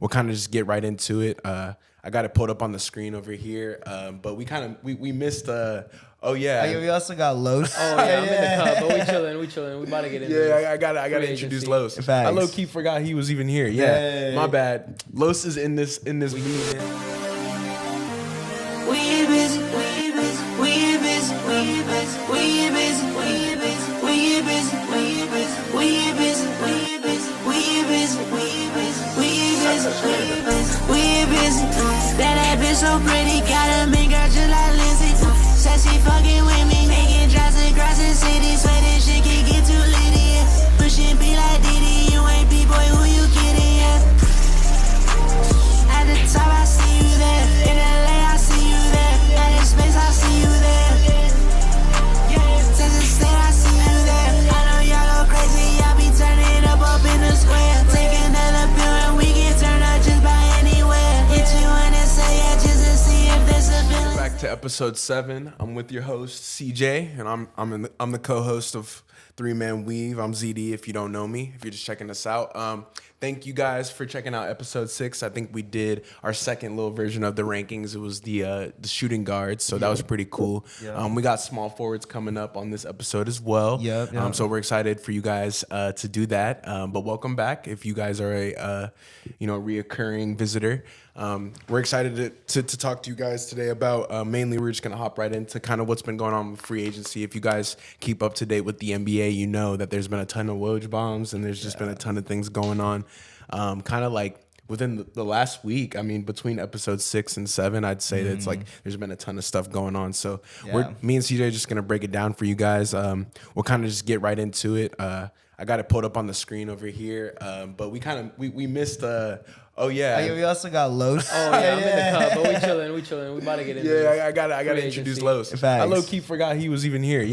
We'll kind of just get right into it. I got it pulled up on the screen over here, but we missed. Oh yeah, we also got Los. Oh yeah, I'm in the cup, but we chilling. We about to get into this. I gotta introduce Los. Facts. I low key forgot he was even here. Yeah, my bad. Los is in this meeting. We busy, we busy, we busy, we busy, we busy, we busy, we busy, we busy, we busy, we busy, we busy, we busy, we busy. That bitch so pretty, got a mean girl just like Lindsay. Said she fucking with me, making drives across the city. Swear this shit can get too litty. Pushing be like Diddy, you ain't B-boy, who you kidding? At the top, I see you there. In LA, I see you there. At the space, I see you there. Since the state, I see you there. I know y'all go crazy, y'all be turning up in the square. Take another pill and we get turned up just by anywhere. Hit you in and say yeah, just to see if there's a feeling. Back to episode 7. I'm with your host CJ, and I'm the co-host of 3-Man Weave. I'm ZD if you don't know me, if you're just checking us out. Thank you guys for checking out episode 6. I think we did our second little version of the rankings. It was the shooting guards, so that was pretty cool. We got small forwards coming up on this episode as well. So we're excited for you guys to do that. But welcome back if you guys are a reoccurring visitor. We're excited to talk to you guys today about mainly we're just going to hop right into kind of what's been going on with free agency. If you guys keep up to date with the NBA, you know that there's been a ton of Woj bombs and there's just been a ton of things going on. Kind of like within the last week, I mean, between episodes 6 and 7, I'd say that it's like there's been a ton of stuff going on. So me and CJ are just going to break it down for you guys. We'll kind of just get right into it. I got it pulled up on the screen over here, but we missed we also got Los. Oh yeah, I'm in the cup, but we chilling. We about to get into this. I gotta introduce Los. Facts. I low key forgot he was even here.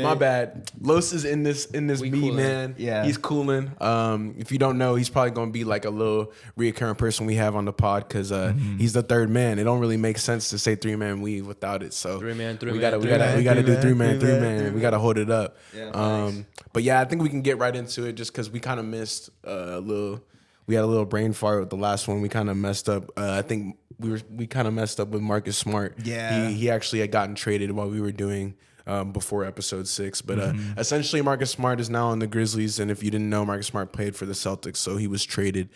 My bad. Los is in this meet, coolin'. man. Yeah, he's cooling. If you don't know, he's probably gonna be like a little reoccurring person we have on the pod because he's the third man. It don't really make sense to say 3-Man Weave without it. So we gotta do 3-Man. We gotta hold it up. But yeah, I think we can get right into it just because we kind of missed We had a little brain fart with the last one. We kind of messed up. I think we kind of messed up with Marcus Smart. Yeah, he actually had gotten traded while we were doing before episode 6. But essentially, Marcus Smart is now on the Grizzlies. And if you didn't know, Marcus Smart played for the Celtics, so he was traded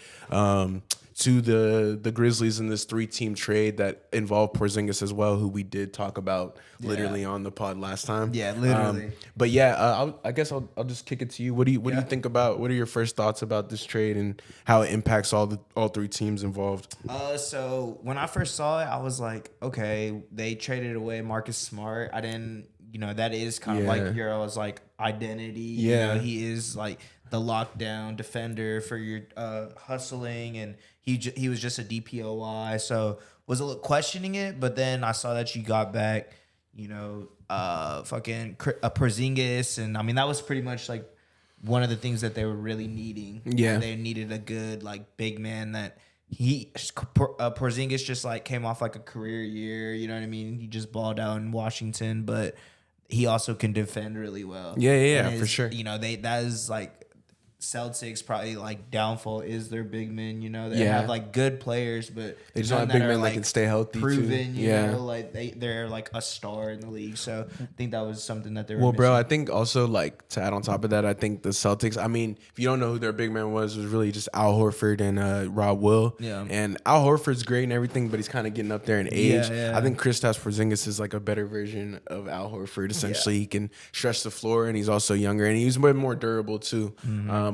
to the Grizzlies in this 3-team trade that involved Porzingis as well, who we did talk about literally on the pod last time. Yeah, literally. But yeah, I guess I'll just kick it to you. What do you think about? What are your first thoughts about this trade and how it impacts all 3 teams involved? So when I first saw it, I was like, okay, they traded away Marcus Smart. I didn't, that is kind of like Euro's like identity. Yeah, he is like the lockdown defender for your hustling, and he was just a DPOY. So was a little questioning it, but then I saw that you got back, fucking Porzingis, and I mean that was pretty much like one of the things that they were really needing. Yeah, they needed a good like big man that. Porzingis just like came off like a career year, you know what I mean? He just balled out in Washington, but he also can defend really well. Yeah, for sure. That is like Celtics probably like downfall is their big men. They have like good players, but they just don't have big men that can stay healthy. Proven, too. you know, like they're like a star in the league. So I think that was something that they were. Well, missing. bro, I think also like to add on top of that, I think the Celtics. I mean, if you don't know who their big man was really just Al Horford and Rob Will. Yeah. And Al Horford's great and everything, but he's kind of getting up there in age. Yeah. I think Kristaps Porzingis is like a better version of Al Horford. Essentially, he can stretch the floor, and he's also younger, and he's way more durable too.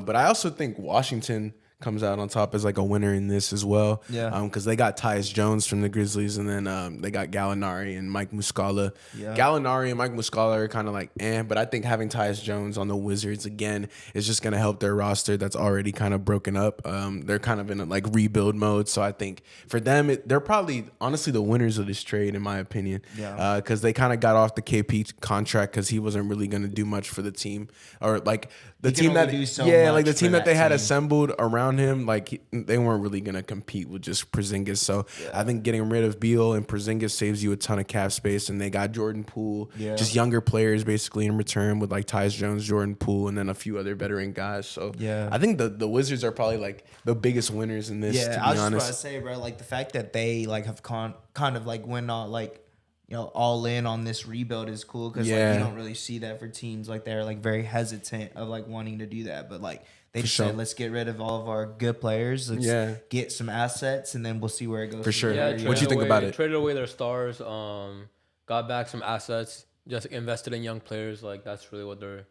But I also think Washington comes out on top as like a winner in this as well. Yeah. Because they got Tyus Jones from the Grizzlies, and then they got Gallinari and Mike Muscala. Yeah. Gallinari and Mike Muscala are kind of like but I think having Tyus Jones on the Wizards again is just going to help their roster that's already kind of broken up. They're kind of in a like rebuild mode, so I think for them they're probably honestly the winners of this trade in my opinion. Yeah. Because they kind of got off the KP contract because he wasn't really going to do much for the team, or like the team that the team that they had team. assembled around around him, like they weren't really gonna compete with just Porzingis. So I think getting rid of Beal and Porzingis saves you a ton of cap space, and they got Jordan Poole, just younger players basically in return with like Tyus Jones, Jordan Poole, and then a few other veteran guys. So I think the Wizards are probably like the biggest winners in this. Yeah, to be I was honest. just about to say, bro, like the fact that they like have kind of like went on like, you know, all in on this rebuild is cool because like you don't really see that for teams. Like they're like very hesitant of like wanting to do that, but like they just said, let's get rid of all of our good players. Let's get some assets, and then we'll see where it goes. For sure. Yeah, What do you think about it? Traded away their stars. Got back some assets. Just invested in young players. Like that's really what they're.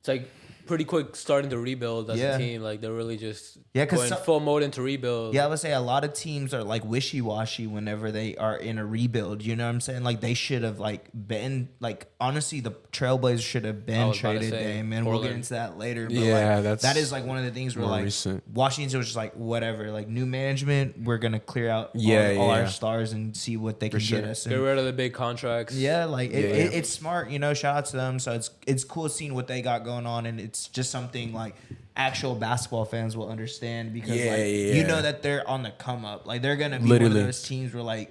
It's like pretty quick starting to rebuild as a team. Like they're really just going full mode into rebuild. Yeah, I would say a lot of teams are like wishy-washy whenever they are in a rebuild. You know what I'm saying? Like they should have like been like honestly the Trailblazers should have been traded. And we'll get into that later. But that is like one of the things where like Washington was just like whatever. Like new management, we're gonna clear out all our stars and see what they can get us. Get rid of the big contracts. Yeah, like it's smart. You know, shout out to them. So it's cool seeing what they got going on, and it's just something like actual basketball fans will understand because you know that they're on the come up. Like they're gonna be one of those teams where like,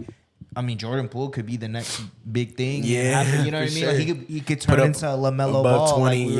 I mean, Jordan Poole could be the next big thing. Yeah, you know what I mean. Sure. Like he could turn into a LaMelo Ball. 20,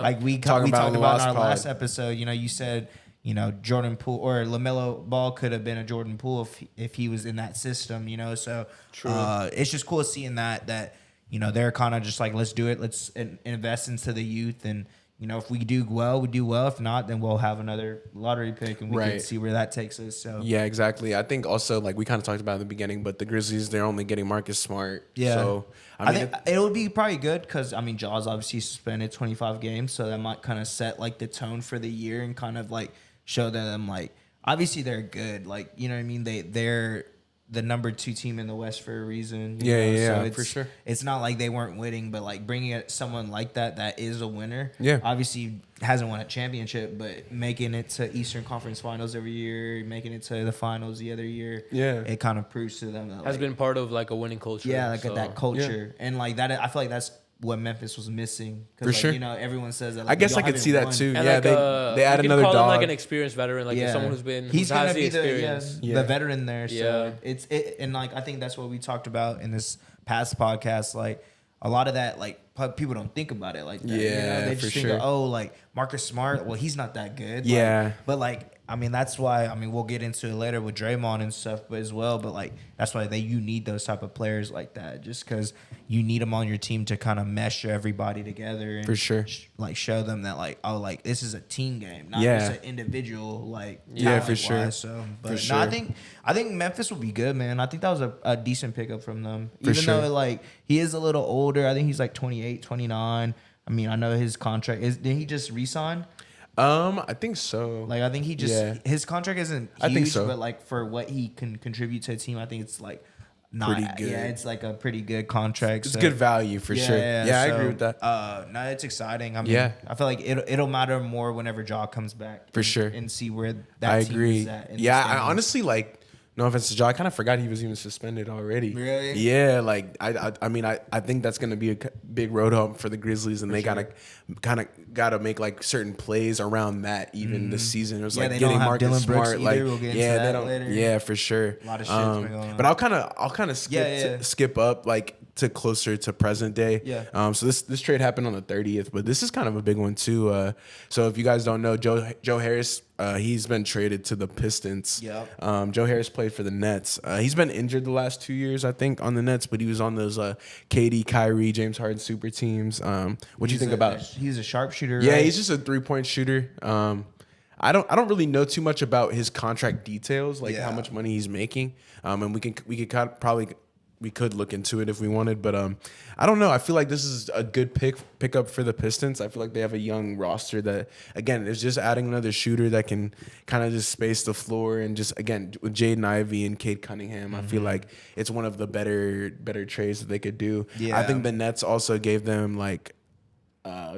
like we talked about in our last episode. You know, you said, you know, Jordan Poole or LaMelo Ball could have been a Jordan Poole if he was in that system. You know, so it's just cool seeing that you know they're kind of just like, let's do it. Let's invest into the youth. And you know, if we do well, we do well. If not, then we'll have another lottery pick, and we can see where that takes us. So yeah, exactly. I think also like we kind of talked about in the beginning, but the Grizzlies, they're only getting Marcus Smart. Yeah. So I think it would be probably good because I mean, Jaws obviously suspended 25 games, so that might kind of set like the tone for the year and kind of like show them like obviously they're good. Like you know what I mean? They're the number 2 team in the West for a reason. You know? So for sure. It's not like they weren't winning, but like bringing someone like that is a winner. Yeah. Obviously hasn't won a championship, but making it to Eastern Conference Finals every year, making it to the finals the other year. Yeah. It kind of proves to them that has been part of like a winning culture. Yeah, like that culture. Yeah. And like that, I feel like that's what Memphis was missing. For sure. You know, everyone says that. Like, I guess I could see that too. And yeah, like, they add another dog. Like an experienced veteran, like someone who's been he's gonna be the veteran there. So it's and like I think that's what we talked about in this past podcast. Like a lot of that, like people don't think about it like that. Yeah, you know? They just think, oh, like Marcus Smart. Well, he's not that good. Like, but like. I mean, that's why, I mean, we'll get into it later with Draymond and stuff but as well, but, like, that's why you need those type of players like that just because you need them on your team to kind of mesh everybody together and, for sure, like, show them that, like, oh, like, this is a team game, not just an individual, like, for sure. So, but, no, I think Memphis will be good, man. I think that was a decent pickup from them. Even though, like, he is a little older. I think he's, like, 28, 29. I mean, I know his contract did he just re-sign? I think so. Like, I think he just his contract isn't huge, I think so. But like for what he can contribute to a team, I think it's like not pretty good. Yeah, it's like a pretty good contract. It's good value for sure. Yeah, I agree with that. No, it's exciting. I mean, I feel like it'll matter more whenever Ja comes back for sure and see where that team is at. I honestly like. No offense to Ja, I kind of forgot he was even suspended already. Really? Yeah, like I mean I think that's gonna be a big road hump for the Grizzlies, and they gotta make like certain plays around that even this season. It was like getting Marcus Smart, like we'll get into that later. Yeah, for sure. A lot of shit's been going on. But I'll kind of skip up like to closer to present day. Yeah. So this trade happened on the 30th, but this is kind of a big one too. So if you guys don't know, Joe Harris, he's been traded to the Pistons. Yep. Joe Harris played for the Nets. He's been injured the last 2 years, I think, on the Nets, but he was on those KD, Kyrie, James Harden super teams. What do you think about? He's a sharpshooter. Yeah, right? He's just a 3-point shooter. I don't really know too much about his contract details, like how much money he's making. And we could look into it if we wanted, but I don't know. I feel like this is a good pickup for the Pistons. I feel like they have a young roster that, again, is just adding another shooter that can kind of just space the floor, and just, again, with Jaden Ivey and Cade Cunningham, I feel like it's one of the better trades that they could do. Yeah. I think the Nets also gave them like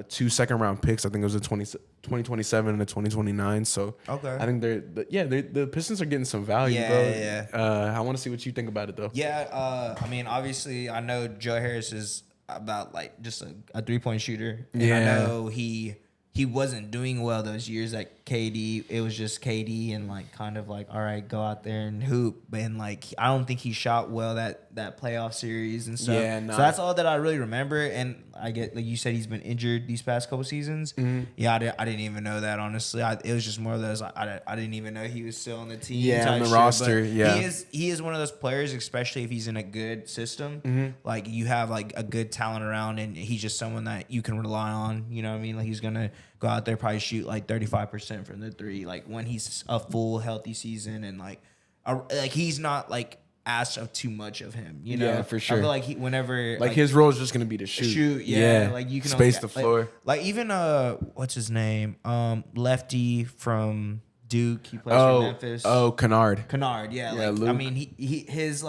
2 second-round picks. I think it was a 2027 and a 2029. So okay, I think the Pistons are getting some value, bro. Yeah. I want to see what you think about it, though. Yeah. I mean, obviously, I know Joe Harris is about like just a 3-point shooter. And yeah. I know he he wasn't doing well those years at KD. It was just KD and like kind of like, all right, go out there and hoop. And like, I don't think he shot well that playoff series and stuff. Yeah, nah. So that's all that I really remember. And I get, like you said, he's been injured these past couple seasons. Mm-hmm. Yeah, I didn't even know that, honestly. It was just more of those, I didn't even know he was still on the team. Yeah, on the shit. roster. But yeah. He is one of those players, especially if he's in a good system. Mm-hmm. Like you have like a good talent around, and he's just someone that you can rely on. You know what I mean? Like he's going to go out there, probably shoot like 35% from the three. Like when he's a full healthy season, and like he's not like asked of too much of him, you know? Yeah, for sure. I feel like whenever like his role is just gonna be to shoot. Yeah. Like you can space only, the floor. Like even what's his name? Lefty from Duke. He plays for Memphis. Oh, Kennard. Kennard, yeah. Like, Luke. I mean, his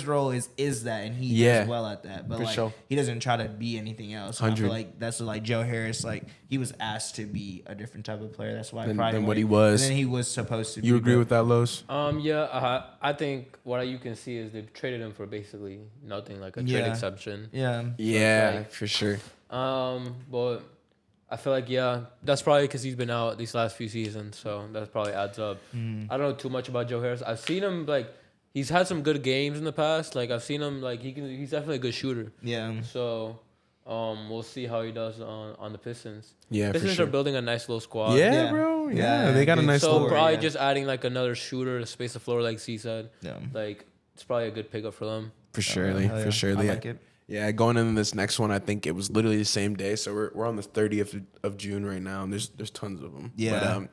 role is that, and he does well at that. But for like sure. he doesn't try to be anything else. And I feel like that's what, like Joe Harris, like he was asked to be a different type of player. That's why than what he was. And then he was supposed to. You agree with that, Los? Yeah. I think what you can see is they've traded him for basically nothing, like a trade exception. Yeah. Yeah, like, for sure. But I feel like, that's probably because he's been out these last few seasons, so that probably adds up. I don't know too much about Joe Harris. I've seen him, like, he's had some good games in the past. Like, I've seen him, like, he's definitely a good shooter. Yeah. So, we'll see how he does on the Pistons. Yeah, Pistons for sure. are building a nice little squad. Yeah, bro. Yeah, they got a nice So, little... probably just adding, like, another shooter to space the floor, like C said. Yeah. Like, it's probably a good pickup for them. For surely. For surely. I like it. Yeah, going into this next one, I think it was literally the same day. So we're on the 30th of June right now, and there's tons of them. Yeah. But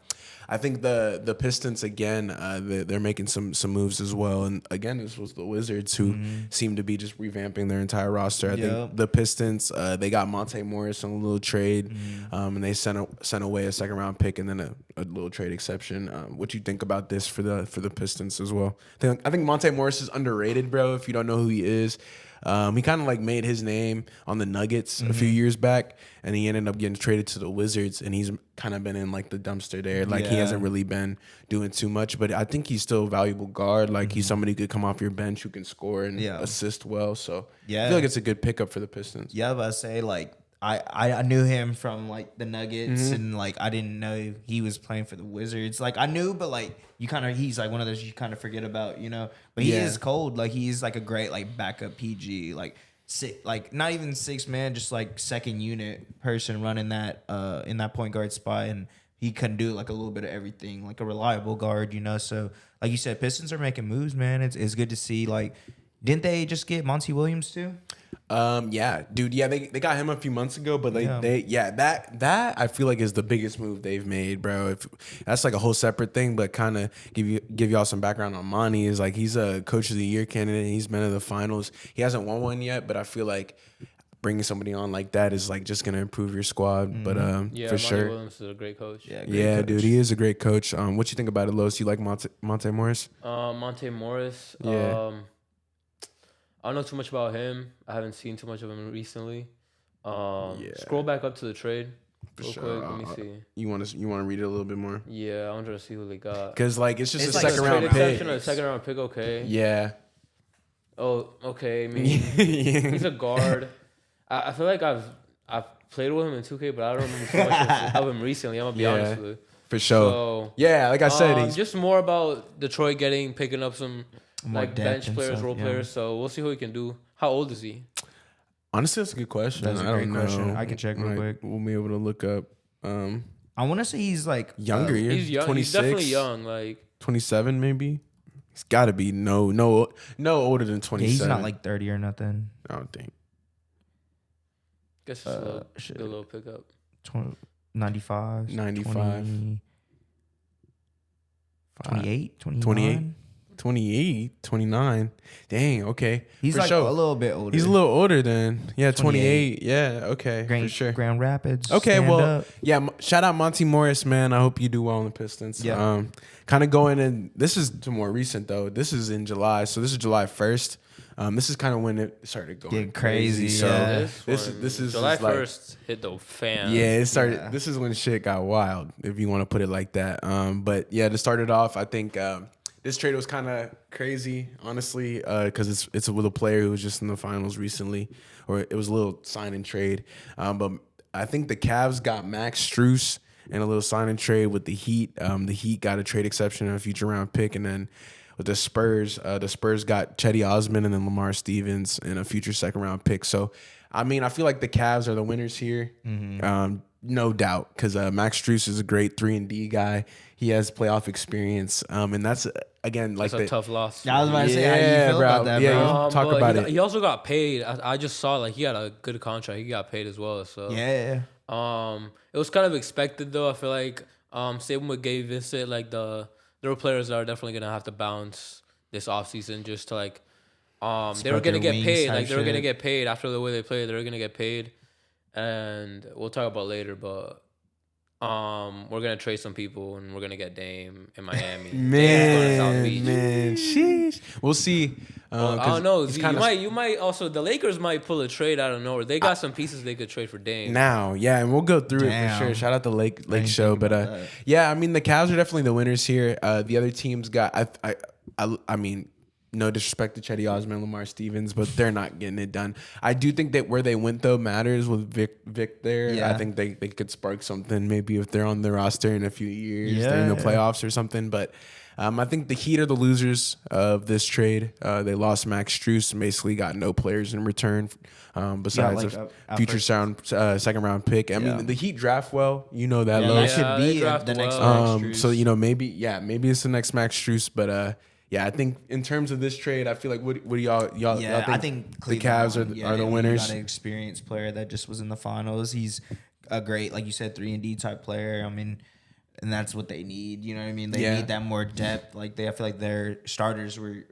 I think the Pistons again, they're making some moves as well. And again, this was the Wizards who seem to be just revamping their entire roster. I think the Pistons, they got Monte Morris on a little trade, and they sent away a second round pick and then a little trade exception. What you think about this for the Pistons as well? I think Monte Morris is underrated, bro. If you don't know who he is. He kind of like made his name on the Nuggets a few years back, and he ended up getting traded to the Wizards, and he's kind of been in like the dumpster there. Like he hasn't really been doing too much, but I think he's still a valuable guard. Like he's somebody who could come off your bench who can score and assist well. So I feel like it's a good pickup for the Pistons. Yeah, but I say like I knew him from like the Nuggets, and like I didn't know he was playing for the Wizards. Like I knew, but like he's like one of those you kind of forget about, you know. But he is cold. Like he's like a great like backup PG, like not even 6 man, just like second unit person running that in that point guard spot, and he can do like a little bit of everything, like a reliable guard, you know. So like you said, Pistons are making moves, man. It's good to see. Like, didn't they just get Monty Williams too? Yeah, dude. Yeah, they got him a few months ago, but that I feel like is the biggest move they've made, bro. That's like a whole separate thing, but kind of give y'all some background on Monty. Is like he's a Coach of the Year candidate. He's been to the finals. He hasn't won one yet, but I feel like bringing somebody on like that is like just gonna improve your squad. But for Monty sure, Williams is a great coach. Yeah, dude, he is a great coach. What you think about it, Los? You like Monte Morris? Monte Morris. Yeah. I don't know too much about him. I haven't seen too much of him recently. Scroll back up to the trade real quick. Let me see. You want to read it a little bit more? Yeah, I wanted to see who they got. Because like it's just It's a like second a round trade pick. Exception or a second round pick, okay. Yeah. Oh, okay. I mean, he's a guard. I feel like I've played with him in 2K, but I don't remember too much of him recently. I'm gonna be honest with you. For sure. So, yeah, like I said, he's just more about Detroit picking up some More like depth bench and players, stuff, role players. So we'll see who he can do. How old is he? honestly, that's a good question. That's a I great don't question. know. I can check real quick. We'll be able to look up. I want to say he's like Younger. He's young. 26, He's definitely young. Like 27, maybe. He's got to be no older than 27. Yeah, he's not like 30 or nothing. I don't think. guess it's a little pickup. 95. 95. 28, 29. 28. 28, 29. Dang, okay. He's for like sure. a little bit older. He's a little older than. Yeah, 28. Yeah, okay. For sure. Grand Rapids. Okay, stand well, up. yeah, shout out Monty Morris, man. I hope you do well in the Pistons. Yeah. Kind of going in, this is to more recent, though. This is in July, so this is July 1st. This is kind of when it started going Getting crazy. So yeah. this is July just like, 1st hit the fan. yeah, it started. Yeah. This is when shit got wild, if you want to put it like that. But yeah, to start it off, I think this trade was kind of crazy, honestly, because it's with a player who was just in the finals recently, or it was a little sign and trade. But I think the Cavs got Max Strus and a little sign and trade with the Heat. The Heat got a trade exception and a future round pick, and then with the Spurs got Chetty Osman and then Lamar Stevens and a future second round pick. So, I mean, I feel like the Cavs are the winners here, no doubt, because Max Strus is a great 3-and-D guy. He has playoff experience, and that's again like a tough loss. Yeah, I was about to say, how do you feel about that, bro? Yeah, talk about it. He also got paid. I just saw like he had a good contract. He got paid as well. So yeah. It was kind of expected though. I feel like same with Gabe Vincent. Like there were players that are definitely gonna have to bounce this offseason just to like they were gonna get paid. Like they were gonna get paid after the way they played. They were gonna get paid, and we'll talk about later, but. We're gonna trade some people and we're gonna get Dame in Miami. man, sheesh. We'll see. I don't know. You might also the Lakers might pull a trade out of nowhere. They got some pieces they could trade for Dame now. Yeah, and we'll go through it for sure. Shout out the Lake Show, but yeah, I mean the Cavs are definitely the winners here. The other teams got I mean. No disrespect to Chetty Osman, Lamar Stevens, but they're not getting it done. I do think that where they went though matters with Vic there. Yeah. I think they could spark something maybe if they're on the roster in a few years during the playoffs or something. But I think the Heat are the losers of this trade. They lost Max Strus and basically got no players in return besides a future second round pick. I mean, the Heat draft well. You know that. That should be the next Max Strus. So, you know, maybe it's the next Max Strus, but yeah, I think in terms of this trade, I feel like what do y'all think? I think the Cavs are the winners. Got an experienced player that just was in the finals. He's a great, like you said, 3-and-D type player. I mean, and that's what they need. You know what I mean? They need that more depth. Like I feel like their starters were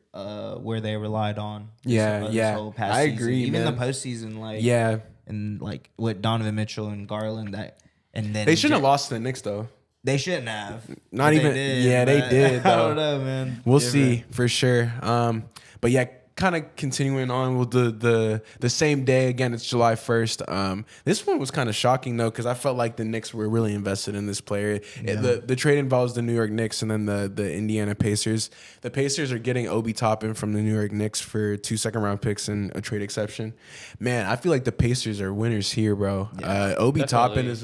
where they relied on. This whole past I agree. Season. Even man. the postseason, and like with Donovan Mitchell and Garland, and then they shouldn't have lost to the Knicks though. They shouldn't have. Not even. They did. Though. I don't know, man. We'll see for sure. But yeah, kind of continuing on with the same day again. It's July 1st. This one was kind of shocking though because I felt like the Knicks were really invested in this player. The trade involves the New York Knicks and then the Indiana Pacers. The Pacers are getting Obi Toppin from the New York Knicks for 2 second-round picks and a trade exception. Man, I feel like the Pacers are winners here, bro. Obi Toppin is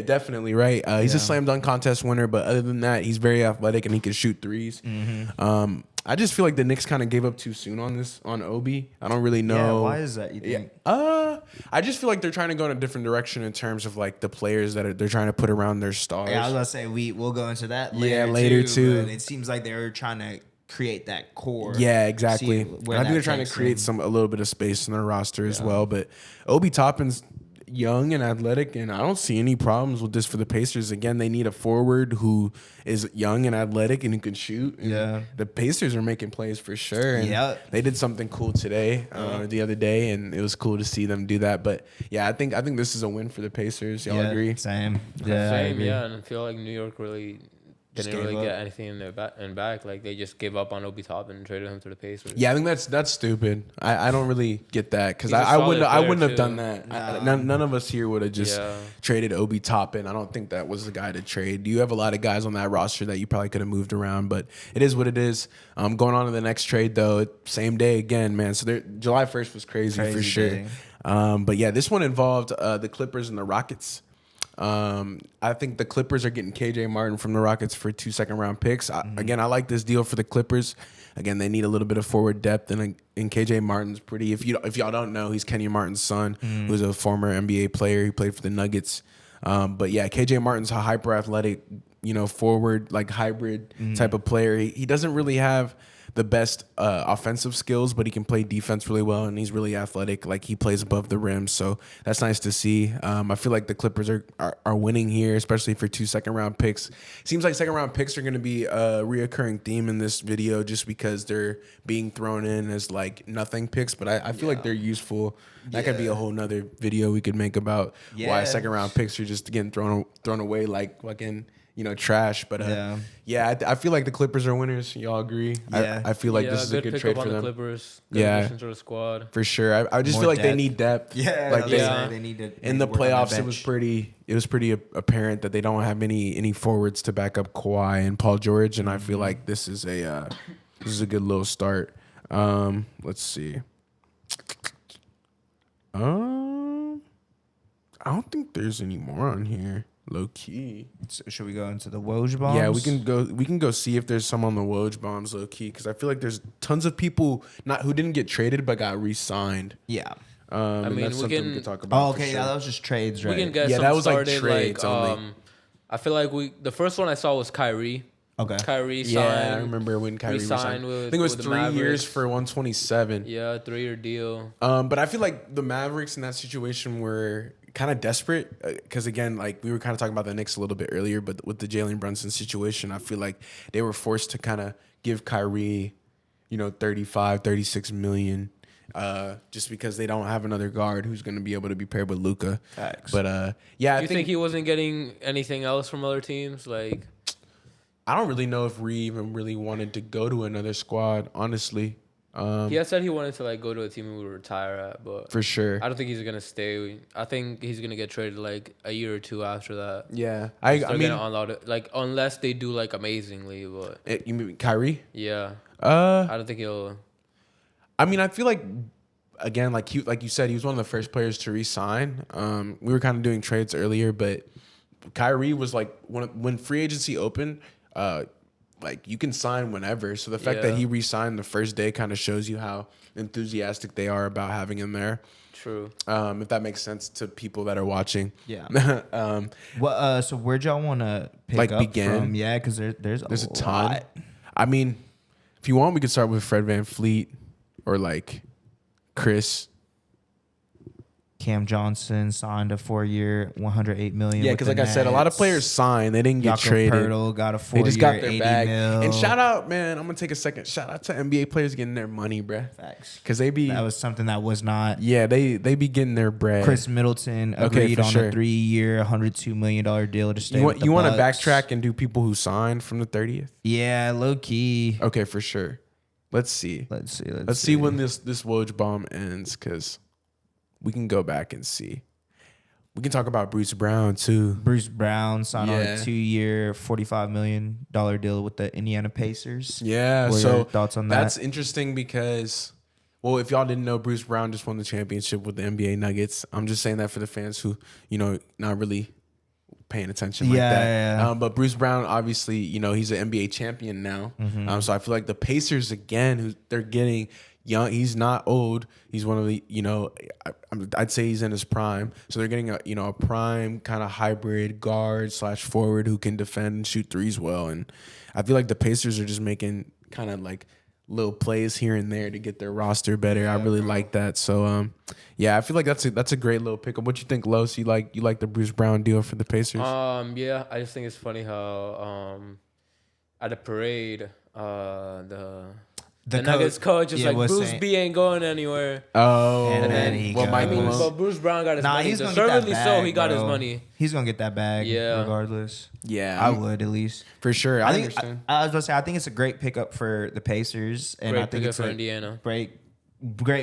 definitely right. He's a slam dunk contest winner, but other than that, he's very athletic and he can shoot threes. Mm-hmm. I just feel like the Knicks kind of gave up too soon on Obi. I don't really know. Yeah, why is that, you think? I just feel like they're trying to go in a different direction in terms of like the players that they're trying to put around their stars. Yeah, I was gonna say we'll go into that later. Yeah, later too. But it seems like they're trying to create that core. Yeah, exactly. I think they're trying to create a little bit of space in their roster as well. But Obi Toppin's young and athletic, and I don't see any problems with this for the Pacers. Again, they need a forward who is young and athletic and who can shoot. And the Pacers are making plays for sure. And they did something cool today, the other day, and it was cool to see them do that. But yeah, I think this is a win for the Pacers. Y'all agree? Same. Same. Yeah, and I feel like New York really didn't really get anything in their back. Like they just gave up on Obi Toppin and traded him to the Pacers. Yeah, I think that's stupid. I don't really get that because I wouldn't have done that. None of us here would have just traded Obi Toppin. I don't think that was the guy to trade. You have a lot of guys on that roster that you probably could have moved around, but it is what it is. Going on to the next trade though, same day again, man. So July 1st was crazy for sure. But yeah, this one involved the Clippers and the Rockets. I think the Clippers are getting KJ Martin from the Rockets for 2 second-round picks. Again, I like this deal for the Clippers. Again, they need a little bit of forward depth, and KJ Martin's pretty. If y'all don't know, he's Kenyon Martin's son, who's a former NBA player. He played for the Nuggets. But yeah, KJ Martin's a hyper athletic, forward like hybrid type of player. He doesn't really have the best offensive skills, but he can play defense really well, and he's really athletic. Like he plays above the rim, so that's nice to see. I feel like the Clippers are winning here, especially for 2 second-round picks. Seems like second-round picks are going to be a reoccurring theme in this video, just because they're being thrown in as like nothing picks. But I feel like they're useful. That could be a whole nother video we could make about why second-round picks are just getting thrown away like fucking trash. But I feel like the Clippers are winners. Y'all agree? I feel like this is a good trade for them. The Clippers. Good addition to the squad for sure. I just feel like they need depth. They need to. In the playoffs, it was pretty apparent that they don't have any forwards to back up Kawhi and Paul George, and I feel like this is a good little start. Let's see. I don't think there's any more on here. Low key. So should we go into the Woj bombs? Yeah, we can go see if there's some on the Woj bombs low key, because I feel like there's tons of people who didn't get traded but got re-signed. Yeah. I mean, that's we something can. we can talk about. Oh, okay. Sure. Yeah, that was just trades, right? We can get Yeah, some that was like started. trades only. I feel like the first one I saw was Kyrie. Okay. Kyrie signed. Yeah, I remember when Kyrie resigned. With, I think it was with 3 years for 127. Yeah, 3-year deal. But I feel like the Mavericks in that situation were kind of desperate because, again, like we were kind of talking about the Knicks a little bit earlier, but with the Jalen Brunson situation, I feel like they were forced to kind of give Kyrie, 36 million. Just because they don't have another guard who's going to be able to be paired with Luka. Facts. But yeah, I think he wasn't getting anything else from other teams. Like, I don't really know if Ree even really wanted to go to another squad, honestly. he had said he wanted to like go to a team he would retire at, but For sure. I don't think he's gonna stay. I think he's gonna get traded like a year or two after that. Yeah, I mean, like unless they do like amazingly, but you mean Kyrie? yeah, I don't think he'll. I mean, I feel like, again, like you said, he was one of the first players to re-sign. We were kind of doing trades earlier, but Kyrie was like when free agency opened, like you can sign whenever. So the fact that he re-signed the first day kind of shows you how enthusiastic they are about having him there. True. If that makes sense to people that are watching. Yeah. So where'd y'all want to pick up from? Yeah, because there's a ton. Lot. I mean, if you want, we could start with Fred VanVleet or like Chris. Cam Johnson signed a 4-year, $108 million. Yeah, because like I said, a lot of players signed. They didn't get traded. Pirtle got a 4-year, they just got their $80 bag. million. And shout out, man. I'm gonna take a second. Shout out to NBA players getting their money, bruh. Facts. Because that was something that was not. Yeah, they be getting their bread. Chris Middleton agreed on sure. a 3-year, $102 million deal to stay. You want to backtrack and do people who signed from the 30th? Yeah, low key. Okay, for sure. Let's see. Let's see when this Woj bomb ends, because we can go back and see. We can talk about Bruce Brown too. Bruce Brown signed on a 2-year, $45 million deal with the Indiana Pacers. Yeah. What are your thoughts on that? That's interesting because, well, if y'all didn't know, Bruce Brown just won the championship with the NBA Nuggets. I'm just saying that for the fans who, not really paying attention like that. Yeah. But Bruce Brown, obviously, he's an NBA champion now. Mm-hmm. So I feel like the Pacers, again, they're getting young. He's not old. He's one of the, I'd say he's in his prime. So they're getting a prime kind of hybrid guard / forward who can defend and shoot threes well. And I feel like the Pacers are just making kind of like little plays here and there to get their roster better. Yeah, I really like that. So I feel like that's a great little pickup. What you think, Los? You like the Bruce Brown deal for the Pacers? Yeah, I just think it's funny how at a parade the Nuggets coach is like, Bruce B ain't going anywhere. Oh, and then but Bruce Brown got his money. He's Deservedly so, he got his money. He's gonna get that bag, regardless. Yeah, I would at least for sure. I was gonna say I think it's a great pickup for the Pacers, and I think it's for Indiana. Great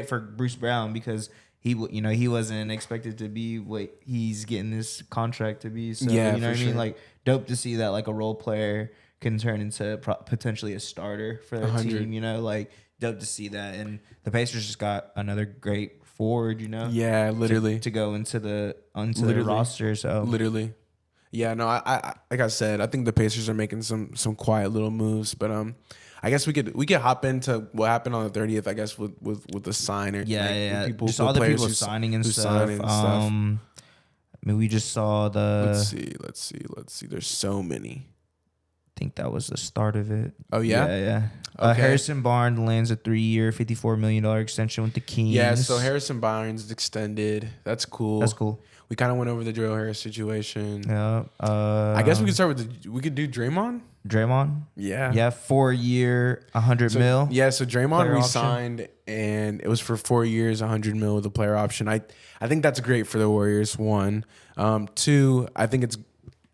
for Bruce Brown because he wasn't expected to be what he's getting this contract to be. So you know what I mean? Like, dope to see that like a role player can turn into potentially a starter for their team, like dope to see that. And the Pacers just got another great forward, Yeah, literally. To go into the roster. So literally. Yeah, no, I like I said, I think the Pacers are making some quiet little moves, but I guess we could hop into what happened on the 30th, I guess, with the signer. Yeah. People, just all the people signing and stuff. I mean, we just saw the. Let's see. There's so many. I think that was the start of it. Oh, yeah? Yeah. Okay. Harrison Barnes lands a 3-year, $54 million extension with the Kings. Yeah, so Harrison Barnes extended. That's cool. We kind of went over the Joe Harris situation. Yeah. I guess we could start with we could do Draymond? Yeah. Yeah, 4-year, $100 million. Yeah, so Draymond re-signed, and it was for 4 years, $100 million with a player option. I think that's great for the Warriors, 1. 2, I think it's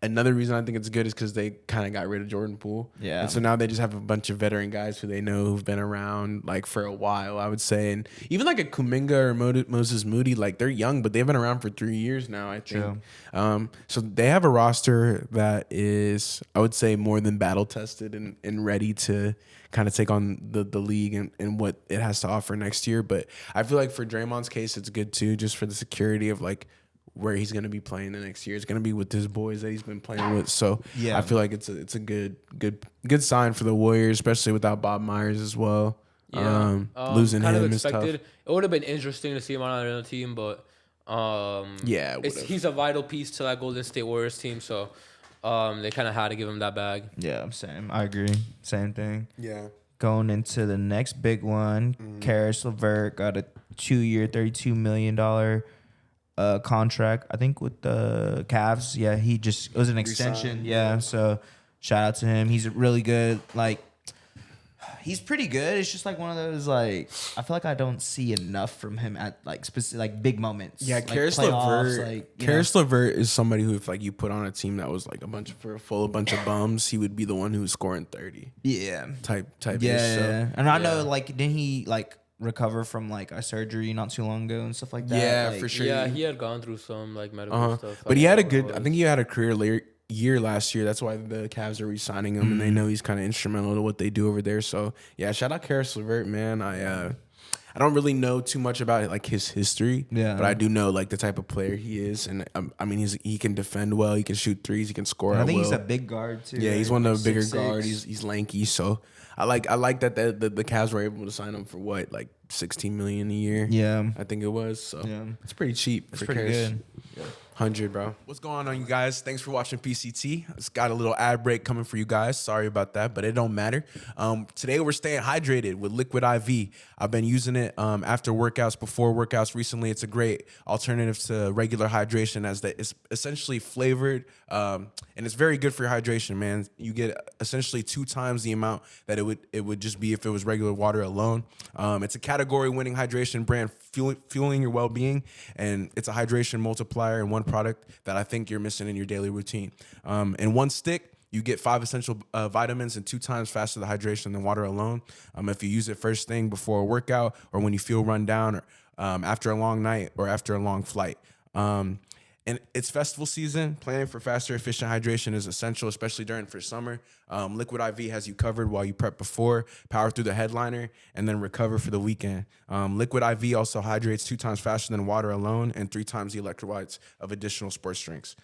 another reason I think it's good is because they kind of got rid of Jordan Poole. Yeah. And so now they just have a bunch of veteran guys who they know who've been around like for a while, I would say. And even like a Kuminga or Moses Moody, like they're young, but they've been around for 3 years now, I think. True. So they have a roster that is, I would say, more than battle tested and ready to kind of take on the league and what it has to offer next year. But I feel like for Draymond's case, it's good too, just for the security of like, where he's going to be playing the next year. It's going to be with his boys that he's been playing with. So I feel like it's a good sign for the Warriors, especially without Bob Myers as well. Yeah. Losing kind him of is tough. expected. It would have been interesting to see him on another team, but he's a vital piece to that Golden State Warriors team. So they kind of had to give him that bag. Yeah, same. I agree. Same thing. Yeah. Going into the next big one, Karis LeVert got a 2-year, $32 million contract, I think, with the Cavs. Yeah, it was an extension. Yeah, so shout out to him. He's really good. Like, he's pretty good. It's just like one of those, like, I feel like I don't see enough from him at like specific, like, big moments. Yeah, like Karis LeVert is somebody who, if like you put on a team that was like a bunch of bums, he would be the one who was scoring 30. Yeah. Type. Yeah. And I know, like, didn't he like recover from like a surgery not too long ago and stuff like that? Yeah, like, for sure. Yeah, he had gone through some like medical stuff. But he had I think he had a career year last year. That's why the Cavs are re-signing him, and they know he's kind of instrumental to what they do over there. So yeah, shout out Karis LeVert, man. I don't really know too much about like his history, but I do know like the type of player he is, and I mean he can defend well, he can shoot threes, he can score. I think he's a big guard too. Yeah, he's one of the bigger 6'6". guards. He's lanky, so I like that the Cavs were able to sign him for what, like $16 million a year. Yeah, I think it was. So it's pretty cheap. It's pretty good. Yeah. 100, bro. What's going on, you guys? Thanks for watching PCT. It's got a little ad break coming for you guys. Sorry about that, but it don't matter. Today we're staying hydrated with Liquid IV. I've been using it after workouts, before workouts. Recently, it's a great alternative to regular hydration, as that it's essentially flavored, and it's very good for your hydration, man. You get essentially 2 times the amount that it would just be if it was regular water alone. It's a category-winning hydration brand, fueling your well-being, and it's a hydration multiplier in one product that I think you're missing in your daily routine. In one stick, you get 5 essential vitamins and 2 times faster the hydration than water alone. If you use it first thing before a workout, or when you feel run down, or after a long night, or after a long flight. And it's festival season. Planning for faster, efficient hydration is essential, especially during summer. Liquid IV has you covered while you prep before, power through the headliner, and then recover for the weekend. Liquid IV also hydrates 2 times faster than water alone, and 3 times the electrolytes of additional sports drinks.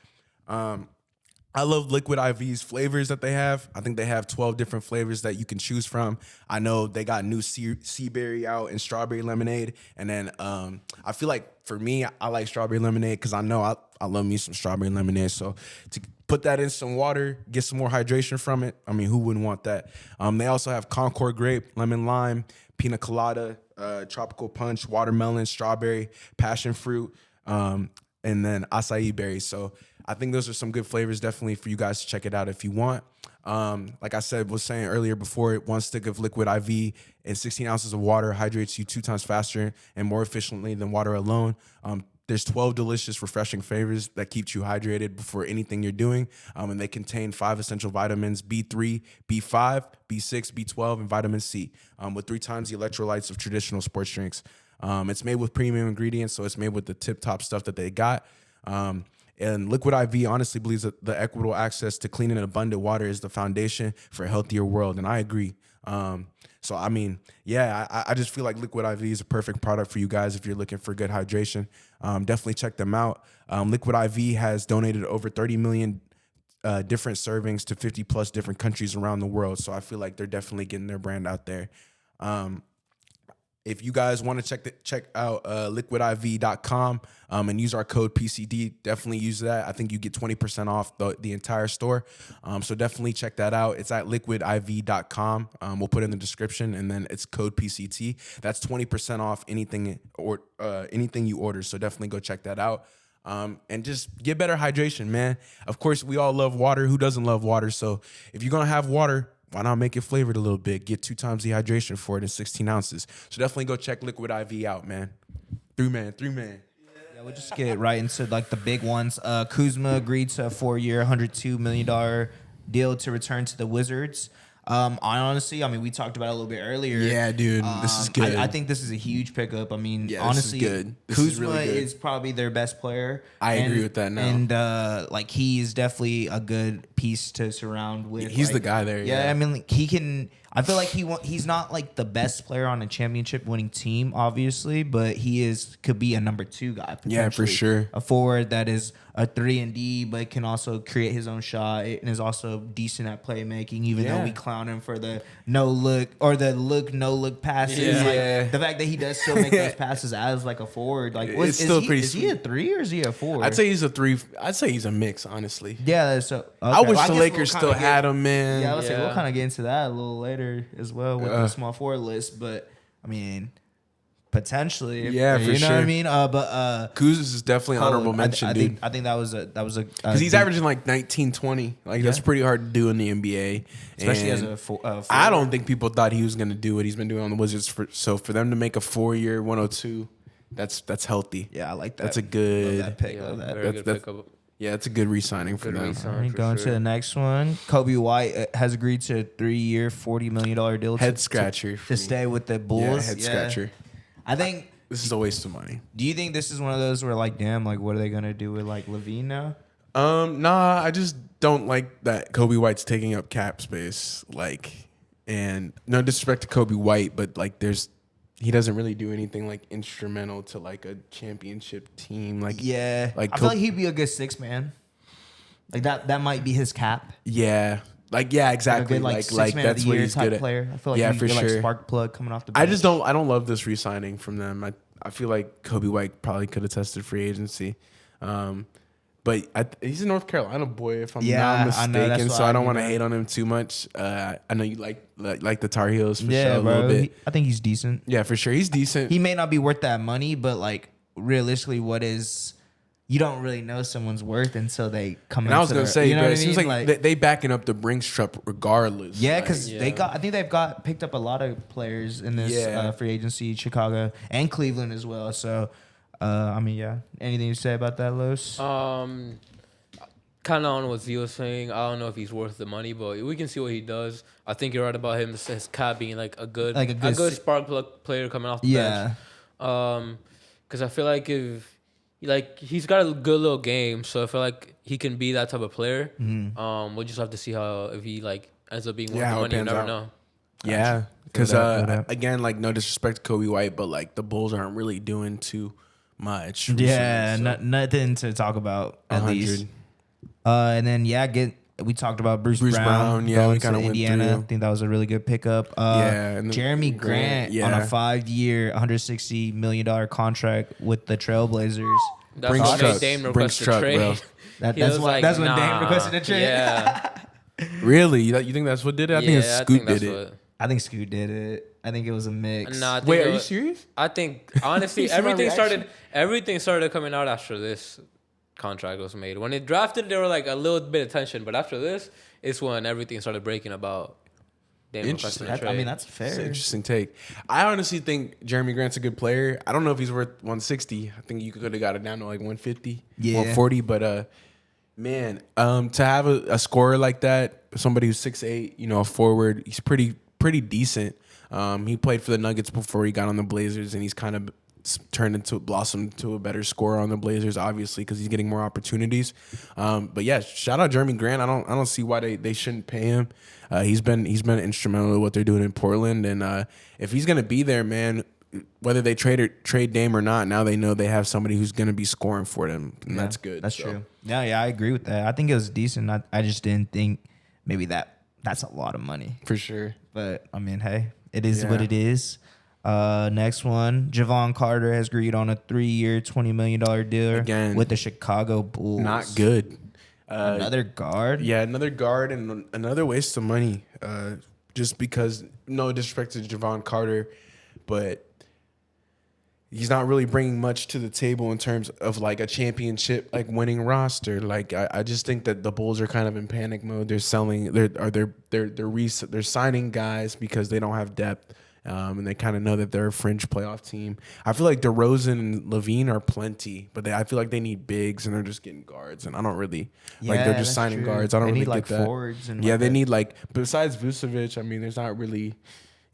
I love Liquid IV's flavors that they have. I think they have 12 different flavors that you can choose from. I know they got new sea berry out and strawberry lemonade. And then I feel like for me, I like strawberry lemonade because I know I love me some strawberry lemonade. So to put that in some water, get some more hydration from it, I mean, who wouldn't want that? They also have Concord grape, lemon lime, pina colada, tropical punch, watermelon, strawberry, passion fruit, and then acai berries. So I think those are some good flavors, definitely for you guys to check it out if you want. Like I was saying earlier before, 1 stick of Liquid IV and 16 ounces of water hydrates you 2 times faster and more efficiently than water alone. There's 12 delicious, refreshing flavors that keeps you hydrated before anything you're doing. And they contain 5 essential vitamins, B3, B5, B6, B12, and vitamin C, with 3 times the electrolytes of traditional sports drinks. It's made with premium ingredients, so it's made with the tip-top stuff that they got. And Liquid IV honestly believes that the equitable access to clean and abundant water is the foundation for a healthier world, and I agree. So, I mean, yeah, I just feel like Liquid IV is a perfect product for you guys if you're looking for good hydration. Definitely check them out. Liquid IV has donated over 30 million different servings to 50-plus different countries around the world, so I feel like they're definitely getting their brand out there. If you guys want to check out liquidiv.com and use our code PCD, definitely use that. I think you get 20% off the entire store. So definitely check that out. It's at liquidiv.com. We'll put it in the description, and then it's code PCT. That's 20% off anything you order. So definitely go check that out. And just get better hydration, man. Of course, we all love water. Who doesn't love water? So if you're going to have water, why not make it flavored a little bit? Get 2 times the hydration for it in 16 ounces. So definitely go check Liquid IV out, man. 3 man. Yeah, we'll just get right into like the big ones. Kuzma agreed to a 4-year, $102 million deal to return to the Wizards. I mean, we talked about it a little bit earlier. Yeah, dude, this is good. I think this is a huge pickup. I mean, yeah, honestly, this is good. Kuzma is probably their best player. I agree with that now. And like, he is definitely a good piece to surround with. He's the guy there. Yeah, I mean, like, he can. I feel like he's not like the best player on a championship winning team, obviously, but he could be a number 2 guy. Yeah, for sure. A forward that is a 3-and-D, but can also create his own shot and is also decent at playmaking. Even though we clown him for the no look or the no look passes, like, the fact that he does still make those passes as like a forward, like it's still pretty. Is he a 3 or is he a 4? I'd say he's a 3. I'd say he's a mix, honestly. Yeah, so okay. I wish the Lakers still had him, man. Yeah, I was like, we'll kind of get into that a little later as well with the small forward list, but I mean, potentially, for you know sure. what I mean. But Kuz is definitely honorable mention, dude. I think that was a because he's averaging like 19, 20. Like that's pretty hard to do in the NBA, especially as a forward. I don't think people thought he was gonna do what he's been doing on the Wizards. So for them to make a 4-year 102, that's healthy. Yeah, I like that. That's a good love that pick. Love that. Very good pickup. Yeah, it's a good re-signing for them. All right, going to the next one. Kobe White has agreed to a 3-year, $40 million deal. Head scratcher to stay with the Bulls. Yeah, head scratcher. I think this is a waste of money. Do you think this is one of those where like, damn, like what are they gonna do with like Levine now? Nah, I just don't like that Kobe White's taking up cap space. Like, and no disrespect to Kobe White, but like he doesn't really do anything like instrumental to like a championship team. Like, I feel like he'd be a good 6 man. Like that might be his cap. Yeah. Like, yeah, exactly. Like that's what he's good at. Player. I feel like he'd for be sure. like spark plug coming off the bench. I don't love this re-signing from them. I feel like Kobe White probably could have tested free agency. But he's a North Carolina boy, if I'm not mistaken. So I don't want to hate on him too much. I know you like the Tar Heels for sure a little bit. I think he's decent. Yeah, for sure. He's decent. He may not be worth that money, but like realistically, you don't really know someone's worth until they come. And I was gonna say, you know but what it seems like they backing up the Brinks truck regardless. Yeah, because I think they've got picked up a lot of players in this free agency, Chicago and Cleveland as well. So. I mean, yeah. Anything you say about that, Los? Kind of on what Z was saying. I don't know if he's worth the money, but we can see what he does. I think you're right about him. His cap being like a good spark plug player coming off the bench. Because I feel like he's got a good little game, so I feel like he can be that type of player. Mm-hmm. We'll just have to see if he like ends up being worth the money. You never know. Yeah, because again, like no disrespect to Kobe White, but like the Bulls aren't really doing too much. Yeah, nothing to talk about at least. And then we talked about Bruce Brown. Yeah, we kind of of went Indiana. through. I think that was a really good pickup. And Jeremy Grant on a 5-year, $160 million contract with the Trailblazers. That's what made Dame request a trade. That's when Dame requested a trade. Yeah. Really? You think that's what did it? I think Scoot did it. I think Scoot did it. I think it was a mix. Nah, wait, are you serious? I think honestly everything started coming out after this contract was made. When it drafted, there were like a little bit of tension, but after this, it's when everything started breaking about. Interesting. I mean, that's fair. That's an interesting take. I honestly think Jeremy Grant's a good player. I don't know if he's worth 160. I think you could have got it down to like 150, 140. But man, to have a scorer like that, somebody who's 6'8", a forward, he's pretty decent. He played for the Nuggets before he got on the Blazers, and he's kind of blossomed to a better scorer on the Blazers, obviously, because he's getting more opportunities. But yeah, shout out Jeremy Grant. I don't see why they shouldn't pay him. He's been instrumental in what they're doing in Portland, and if he's gonna be there, man, whether they trade Dame or not, now they know they have somebody who's gonna be scoring for them, and that's good. That's true. Yeah, I agree with that. I think it was decent. I just didn't think maybe that's a lot of money for sure. But I mean, hey, it is what it is. Next one, Javon Carter has agreed on a 3-year, $20 million deal again with the Chicago Bulls. Not good. Another guard? Yeah, another guard and another waste of money. Just because, no disrespect to Javon Carter, but he's not really bringing much to the table in terms of like a championship like winning roster. Like I just think that the Bulls are kind of in panic mode. They're signing guys because they don't have depth. And they kind of know that they're a fringe playoff team. I feel like DeRozan and Levine are plenty, but I feel like they need bigs and they're just getting guards. And I don't really like they're just signing guards. I don't really need get that. Forwards and they need like besides Vucevic. I mean, there's not really,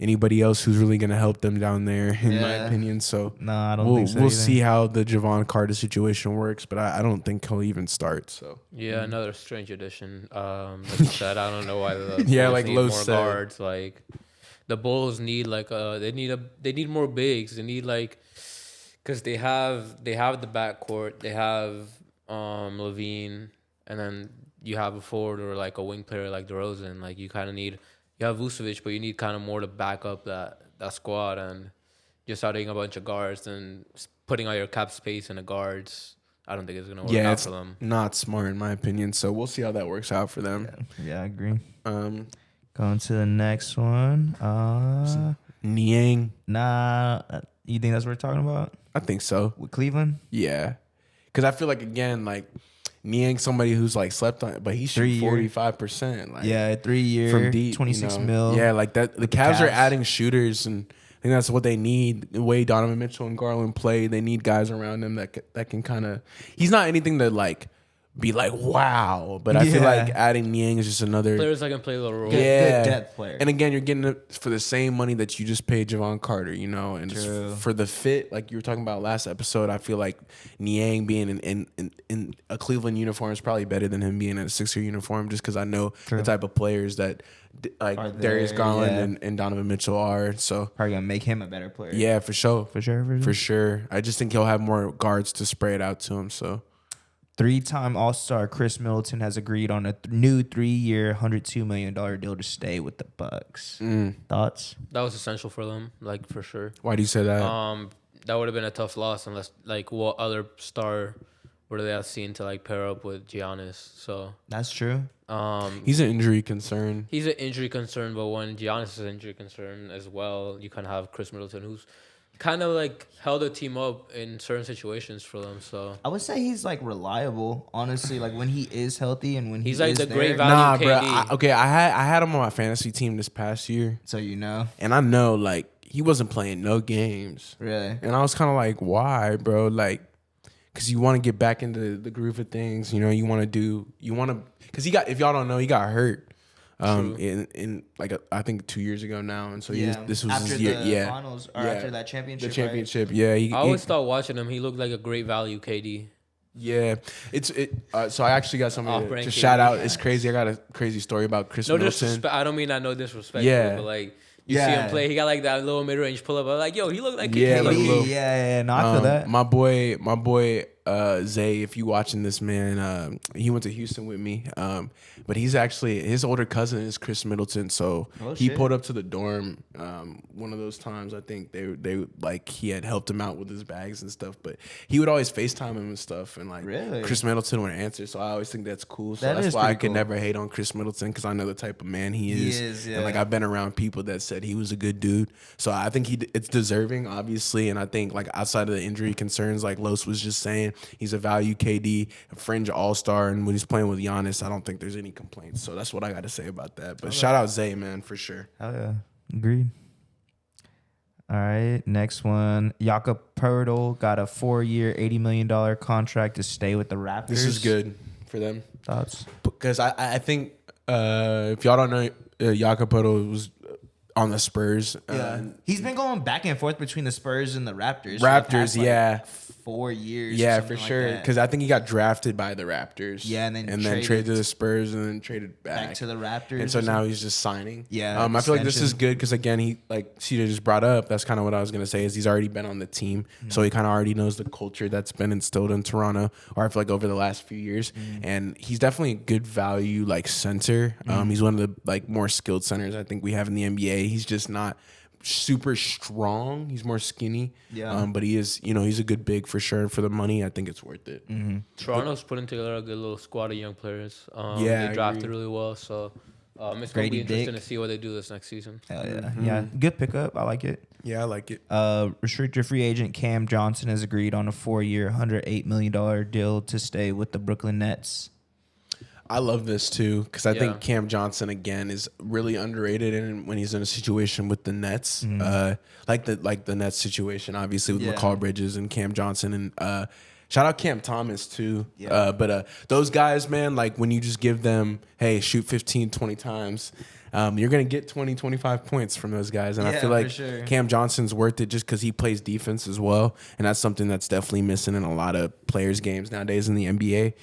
anybody else who's really going to help them down there, in my opinion. So no, I don't think so. We'll see how the Javon Carter situation works, but I don't think he'll even start. So yeah, another strange addition. Like you said, I don't know why the Bulls like need Lo more said. guards. Like the Bulls need they need more bigs. They need because they have the backcourt. They have Levine, and then you have a forward or like a wing player like DeRozan. Like you kind of need. You have Vucevic, but you need kind of more to back up that squad, and just adding a bunch of guards and putting all your cap space in the guards. I don't think it's gonna work out for them. Not smart in my opinion. So we'll see how that works out for them. Yeah, I agree. Going to the next one. Niang. Nah, you think that's what we're talking about? I think so. With Cleveland? Yeah, because I feel like again Niang's somebody who's slept on, but he's shooting 45%. Yeah, 3 year from deep, 26 mil. Yeah, like that. The Cavs are adding shooters, and I think that's what they need. The way Donovan Mitchell and Garland play, they need guys around them that can kind of. He's not anything to be wow, but I feel like adding Niang is just another players that can play a little role. Yeah, good depth player. And again, you're getting it for the same money that you just paid Javon Carter, and just for the fit, like you were talking about last episode. I feel like Niang being in a Cleveland uniform is probably better than him being in a Sixer uniform, just because I know the type of players that Darius Garland and Donovan Mitchell are. So probably gonna make him a better player. Yeah, for sure. For sure. I just think he'll have more guards to spray it out to him. So. 3-time All-Star Chris Middleton has agreed on a new 3-year, $102 million deal to stay with the Bucks. Thoughts? That was essential for them, for sure. Why do you say that? That would have been a tough loss unless, what other star would they have seen to, pair up with Giannis? So that's true. He's an injury concern. He's an injury concern, but when Giannis is an injury concern as well, you kind of have Chris Middleton, who's kind of held the team up in certain situations for them. So I would say he's reliable, honestly. When he is healthy and when he's is the there. great value KD. Bro. I had him on my fantasy team this past year. So and I know he wasn't playing no games. Really? And I was kind of why, bro? Because you want to get back into the groove of things. You want to because if y'all don't know, he got hurt. In I think 2 years ago now, and so this was after his year. The finals or after that championship. The championship, right? I always thought watching him, he looked like a great value KD. Yeah, so I actually got something to shout out. It's crazy. I got a crazy story about Chris Middleton. Disrespect. I don't mean that no disrespect. But you see him play, he got that little mid range pull up. I'm yo, he looked like KD. No, I feel that. My boy. Zay, if you watching this, man, he went to Houston with me. But he's actually, his older cousin is Chris Middleton. So he pulled up to the dorm one of those times. I think they he had helped him out with his bags and stuff. But he would always FaceTime him and stuff. And really? Chris Middleton would answer. So I always think that's cool. So that's why I could never hate on Chris Middleton, because I know the type of man he is. And I've been around people that said he was a good dude. So I think it's deserving, obviously. And I think outside of the injury concerns, Los was just saying, he's a value KD, a fringe all-star, and when he's playing with Giannis, I don't think there's any complaints. So that's what I got to say about that. But shout out Zay, man, for sure. Oh, yeah. Agreed. All right, next one. Jakob Poeltl got a 4-year, $80 million contract to stay with the Raptors. This is good for them. Thoughts? Because I think, if y'all don't know, Jakob Poeltl was on the Spurs. He's been going back and forth between the Spurs and the Raptors. Raptors, 4 years. Yeah, for sure. Because I think he got drafted by the Raptors. Yeah, and then traded to the Spurs, and then traded back to the Raptors. And so now he's just signing. Yeah. I feel like this is good because, again, he, CJ just brought up, that's kind of what I was going to say, is he's already been on the team. So he kind of already knows the culture that's been instilled in Toronto, or I feel over the last few years. And he's definitely a good value, center. He's one of the, more skilled centers I think we have in the NBA. He's just not super strong. He's more skinny. Yeah. But he is, he's a good big for sure. And for the money, I think it's worth it. Toronto's putting together a good little squad of young players. They drafted really well. So it's going to be interesting to see what they do this next season. Hell yeah. Yeah. Good pickup. I like it. Yeah, I like it. Restricted free agent Cam Johnson has agreed on a 4-year, $108 million deal to stay with the Brooklyn Nets. I love this too, because I think Cam Johnson again is really underrated, and when he's in a situation with the Nets, like the Nets situation, obviously with Mikal Bridges and Cam Johnson, and shout out Cam Thomas too. But those guys, man, when you just give them, hey, shoot 15, 20 times, you're going to get 20, 25 points from those guys. And I feel like Cam Johnson's worth it just because he plays defense as well. And that's something that's definitely missing in a lot of players' games nowadays in the NBA.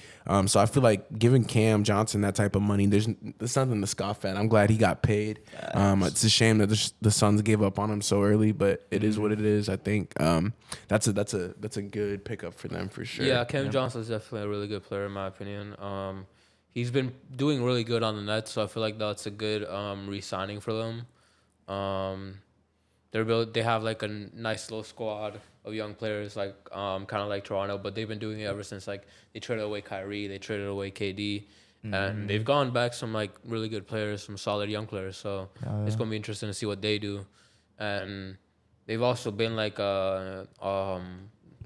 So I feel like giving Cam Johnson that type of money, there's nothing to scoff at. I'm glad he got paid. It's a shame that the Suns gave up on him so early, but it is what it is. I think that's a good pickup for them for sure. Yeah, Cam Johnson's definitely a really good player in my opinion. He's been doing really good on the Nets, so I feel like that's a good re-signing for them. They have like a nice little squad of young players, like kind of like Toronto, but they've been doing it ever since like they traded away Kyrie, they traded away KD, and they've gone back some like really good players, some solid young players. So it's gonna be interesting to see what they do, and they've also been like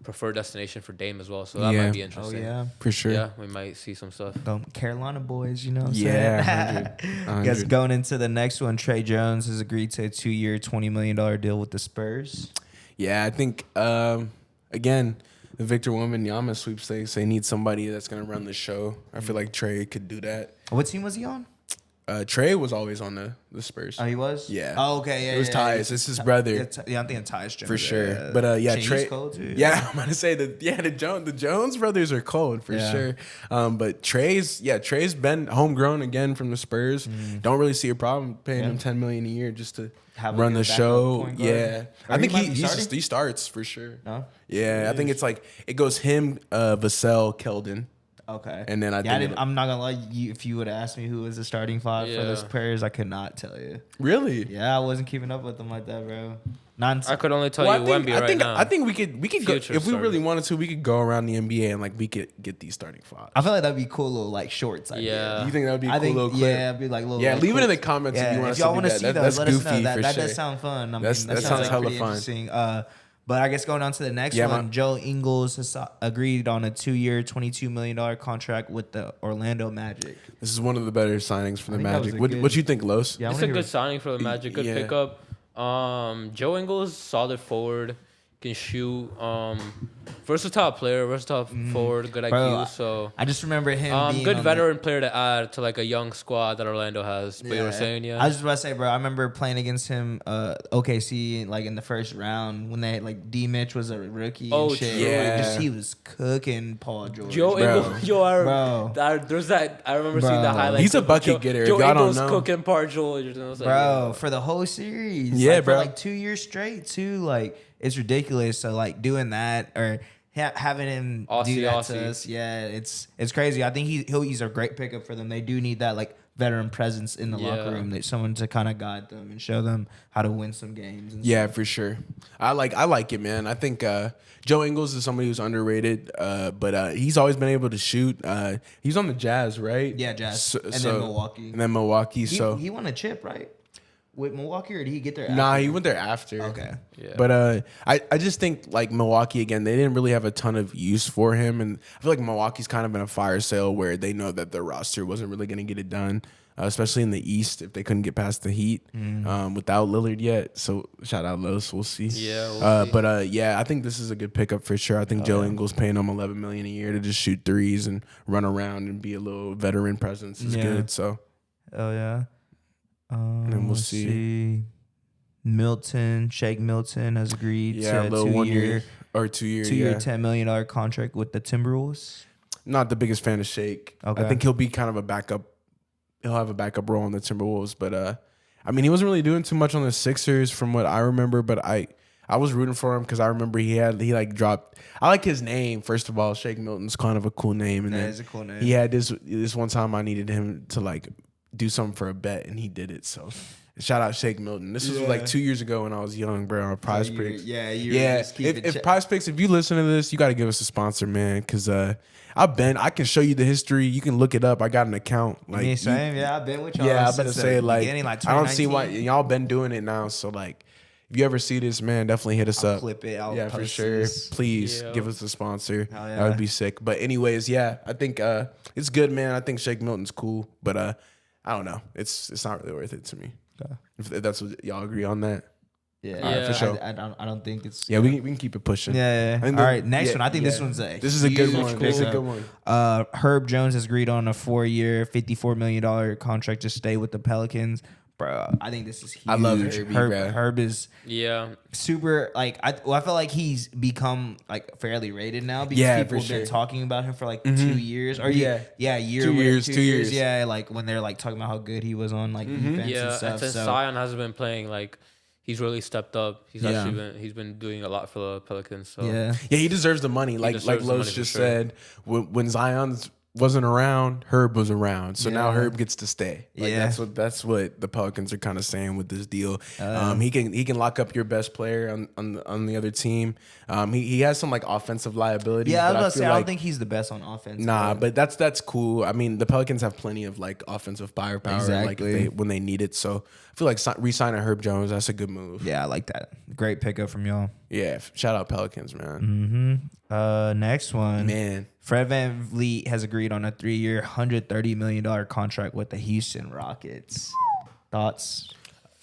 preferred destination for Dame as well, so that might be interesting. Oh yeah, for sure. Yeah, we might see some stuff. Carolina boys, you know what I'm saying? 100. Guys, going into the next one, Trey Jones has agreed to a 2-year, $20 million deal with the Spurs. Yeah, I think again, the Victor Wembanyama sweepstakes, they need somebody that's gonna run the show. I feel like Trey could do that. What team was he on? Trey was always on the Spurs. Oh, he was? Yeah. Oh, okay. Yeah, it was Tyus. It's his brother. Yeah, I'm thinking Tyus Jones. For sure. But Trey. Cold too. Yeah, I'm gonna say the Jones brothers are cold for sure. But Trey's been homegrown again from the Spurs. Don't really see a problem paying him $10 million a year just to run the show. Yeah, I think he starts for sure. No? Yeah, I think it's like it goes him, Vassell, Keldon. Okay. And then I'm not gonna lie, if you would have asked me who was the starting five for those players, I could not tell you. Really? Yeah, I wasn't keeping up with them like that, bro. I could only tell you Wemby right now. I think we could go, if we really wanted to, we could go around the NBA and like we could get these starting fives. I feel like that'd be cool little like shorts. Yeah. You think that would be a cool little clip? Yeah, it'd be like little. Yeah, like leave it clips. in the comments if you want if y'all want to see those. Let us know. That sure. does sound fun. That sounds hella fun. Interesting. But I guess going on to the next one, Joe Ingles has agreed on a 2-year, $22 million contract with the Orlando Magic. This is one of the better signings for the Magic. What you think, Los? Yeah, it's a good signing for the Magic. Good pickup. Joe Ingles, solid forward, can shoot. Versatile player, versatile forward, good IQ. Bro, so I just remember him being good veteran player to add to like a young squad that Orlando has. But you were saying, I was just about to say, bro. I remember playing against him, OKC, like in the first round when they had, like D Mitch was a rookie. And shit. Yeah, like, he was cooking Paul George. Joe Ingles, there's that. I remember seeing the highlights. He's a bucket getter. Joe if y'all Ingles don't know. cooking Paul George, and I was like, bro, for the whole series. Yeah, like, bro. For like 2 years straight, too. Like it's ridiculous. So like doing that or having him do that to us, it's crazy. I think he's a great pickup for them. They do need that like veteran presence in the locker room, that someone to kind of guide them and show them how to win some games. And stuff. For sure. I like it, man. I think Joe Ingles is somebody who's underrated, but he's always been able to shoot. He's on the Jazz, right? Yeah, Jazz, then Milwaukee. And then Milwaukee. He won a chip, right? With Milwaukee, or did he get there after? Nah, he went there after. Okay. Yeah. But I just think like Milwaukee again, they didn't really have a ton of use for him, and I feel like Milwaukee's kind of been a fire sale where they know that their roster wasn't really going to get it done, especially in the East if they couldn't get past the Heat without Lillard yet. So shout out Los, we'll see. Yeah. We'll see. But I think this is a good pickup for sure. I think Joe Ingles paying him $11 million a year to just shoot threes and run around and be a little veteran presence is good. So. Oh yeah. And then we'll see. Shake Milton has agreed to a 2 year, $10 million contract with the Timberwolves. Not the biggest fan of Shake. Okay. I think he'll be kind of a backup. He'll have a backup role on the Timberwolves, but I mean, he wasn't really doing too much on the Sixers from what I remember. But I was rooting for him because I remember he dropped. I like his name first of all. Shake Milton's kind of a cool name, and that is a cool name. He had this one time I needed him to like do something for a bet, and he did it. So shout out Shake Milton. This was like 2 years ago when I was young, bro. On Prize Picks. If Prize Picks, if you listen to this, you got to give us a sponsor, man. Because I can show you the history. You can look it up. I got an account. Like I've been with y'all. Yeah, I've been to say like I don't see 2019. why y'all been doing it now. So like, if you ever see this, man, definitely hit us up. Clip it. I'll for post sure. this. Please give us a sponsor. Yeah. That would be sick. But anyways, I think it's good, man. I think Shake Milton's cool, but I don't know. It's not really worth it to me. Okay. If that's what y'all agree on that. Yeah, for sure. I don't think it's. Yeah, we can keep it pushing. Yeah. All right, next one. I think this one's this is a good one. This is a good one. Herb Jones has agreed on a 4-year, $54 million contract to stay with the Pelicans, bro, I think this is huge. I love Herbie, bro. Herb is Yeah. super, like, I feel like he's become, like, fairly rated now because people have been talking about him for, like, 2 years. Or, year. 2 years. Yeah, like, when they're, like, talking about how good he was on, like, defense and stuff. And since Zion hasn't been playing, like, he's really stepped up. He's been doing a lot for the Pelicans. So he deserves the money. Like Los just said, when Zion's wasn't around, Herb was around. So now Herb gets to stay. Like that's what the Pelicans are kind of saying with this deal. He can lock up your best player on the other team. He has some like offensive liability. Yeah, I was about to say, I don't think he's the best on offense. Nah, but that's cool. I mean, the Pelicans have plenty of like offensive firepower, exactly. like when they need it. So I feel like re-signing Herb Jones, that's a good move. Yeah, I like that. Great pickup from y'all. Yeah, shout out Pelicans, man. Next one, man. Fred VanVleet has agreed on a 3-year, $130 million contract with the Houston Rockets. Thoughts?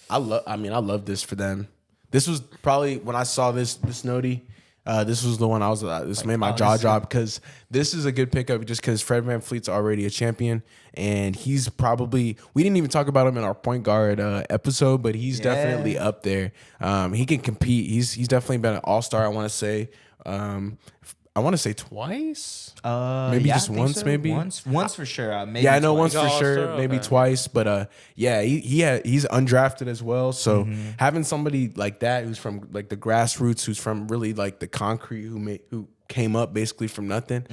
I love this for them. This was probably when I saw this Noti. This was the one I was. This made my jaw drop because this is a good pickup just because Fred VanVleet's already a champion and he's probably. We didn't even talk about him in our point guard episode, but he's definitely up there. He can compete. He's definitely been an all-star. I want to say twice. Maybe just once, so. Maybe once for sure. Maybe I know twice. once for sure. Maybe twice, but he's undrafted as well. So having somebody like that who's from like the grassroots, who's from really like the concrete, who came up basically from nothing.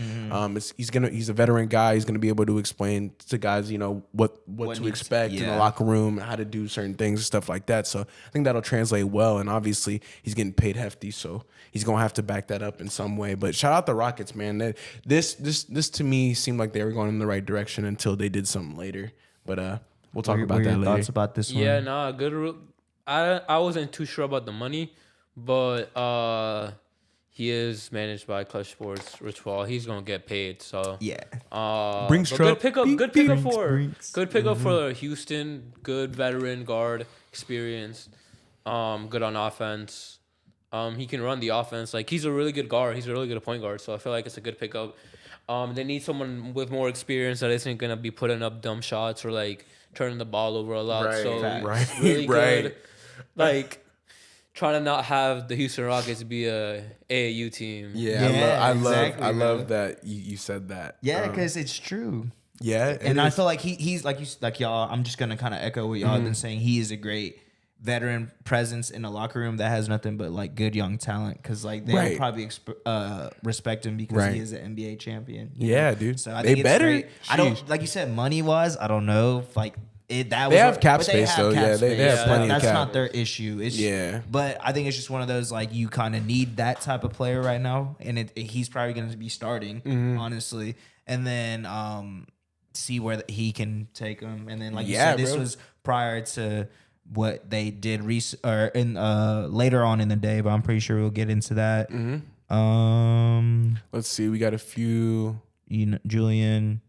He's a veteran guy. He's gonna be able to explain to guys, what to expect in the locker room, how to do certain things, stuff like that. So I think that'll translate well. And obviously he's getting paid hefty, so he's gonna have to back that up in some way. But shout out the Rockets, man. This to me seemed like they were going in the right direction until they did something later. But we'll talk about that later. Thoughts about this one? Yeah, nah, good. I wasn't too sure about the money, but he is managed by Clutch Sports Ritual. He's gonna get paid. So Brinks truck. Good pickup for Houston. Good veteran guard, experienced. Good on offense. He can run the offense. Like he's a really good guard. He's a really good point guard. So I feel like it's a good pickup. They need someone with more experience that isn't gonna be putting up dumb shots or like turning the ball over a lot. Right. So Right. really good. Like. Trying to not have the Houston Rockets be a AAU team. I love that you said that. Yeah, because it's true. Yeah, and I feel like he's like y'all. I'm just gonna kind of echo what y'all have been saying. He is a great veteran presence in the locker room that has nothing but like good young talent. Because like they'll probably respect him because he is an NBA champion. Yeah, dude. So I think it's great. I don't like you said money wise. I don't know if like. They have cap space though. They have plenty of cap. That's not their issue. But I think it's just one of those like you kind of need that type of player right now, and he's probably going to be starting honestly, and then see where he can take them, and then like you said, this was prior to what they did later on in the day, but I'm pretty sure we'll get into that. Let's see, we got a few. Julian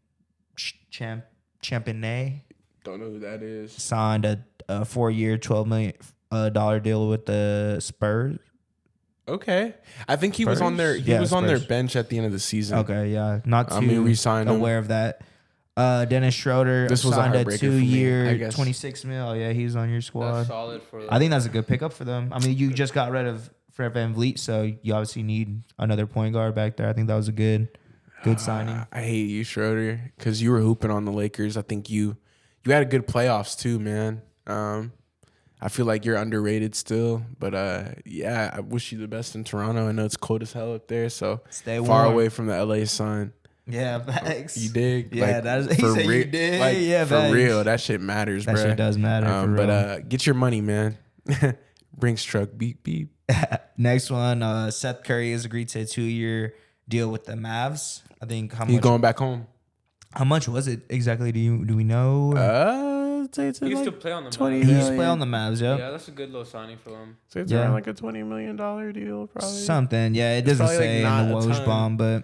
Champagnet. Don't know who that is. Signed a 4-year, $12 million deal with the Spurs. Okay, I think he was on their their bench at the end of the season. Okay, yeah, not too re-signed aware of that. Dennis Schroeder signed a 2-year, $26 million. Yeah, he's on your squad. That's solid for them. I think that's a good pickup for them. I mean, you just got rid of Fred VanVleet, so you obviously need another point guard back there. I think that was a good signing. I hate you, Schroeder, because you were hooping on the Lakers. I think you had a good playoffs too, man. I feel like you're underrated still, but I wish you the best in Toronto. I know it's cold as hell up there, so stay far warm. away from the LA sun. Yeah, thanks. You dig? Yeah, like, that is. He said you dig. Like, yeah, for thanks. real. That shit matters, bro. That shit does matter. For real. But get your money, man. Brinks truck, beep beep. Next one, Seth Curry has agreed to a 2-year deal with the Mavs. I think he's going back home. How much was it exactly? Do we know? He used to play on the Mavs. He used to play on the Mavs, yeah, that's a good little signing for him. So it's around like a $20 million deal, probably. Something, yeah. It doesn't say like in the Woj bomb, but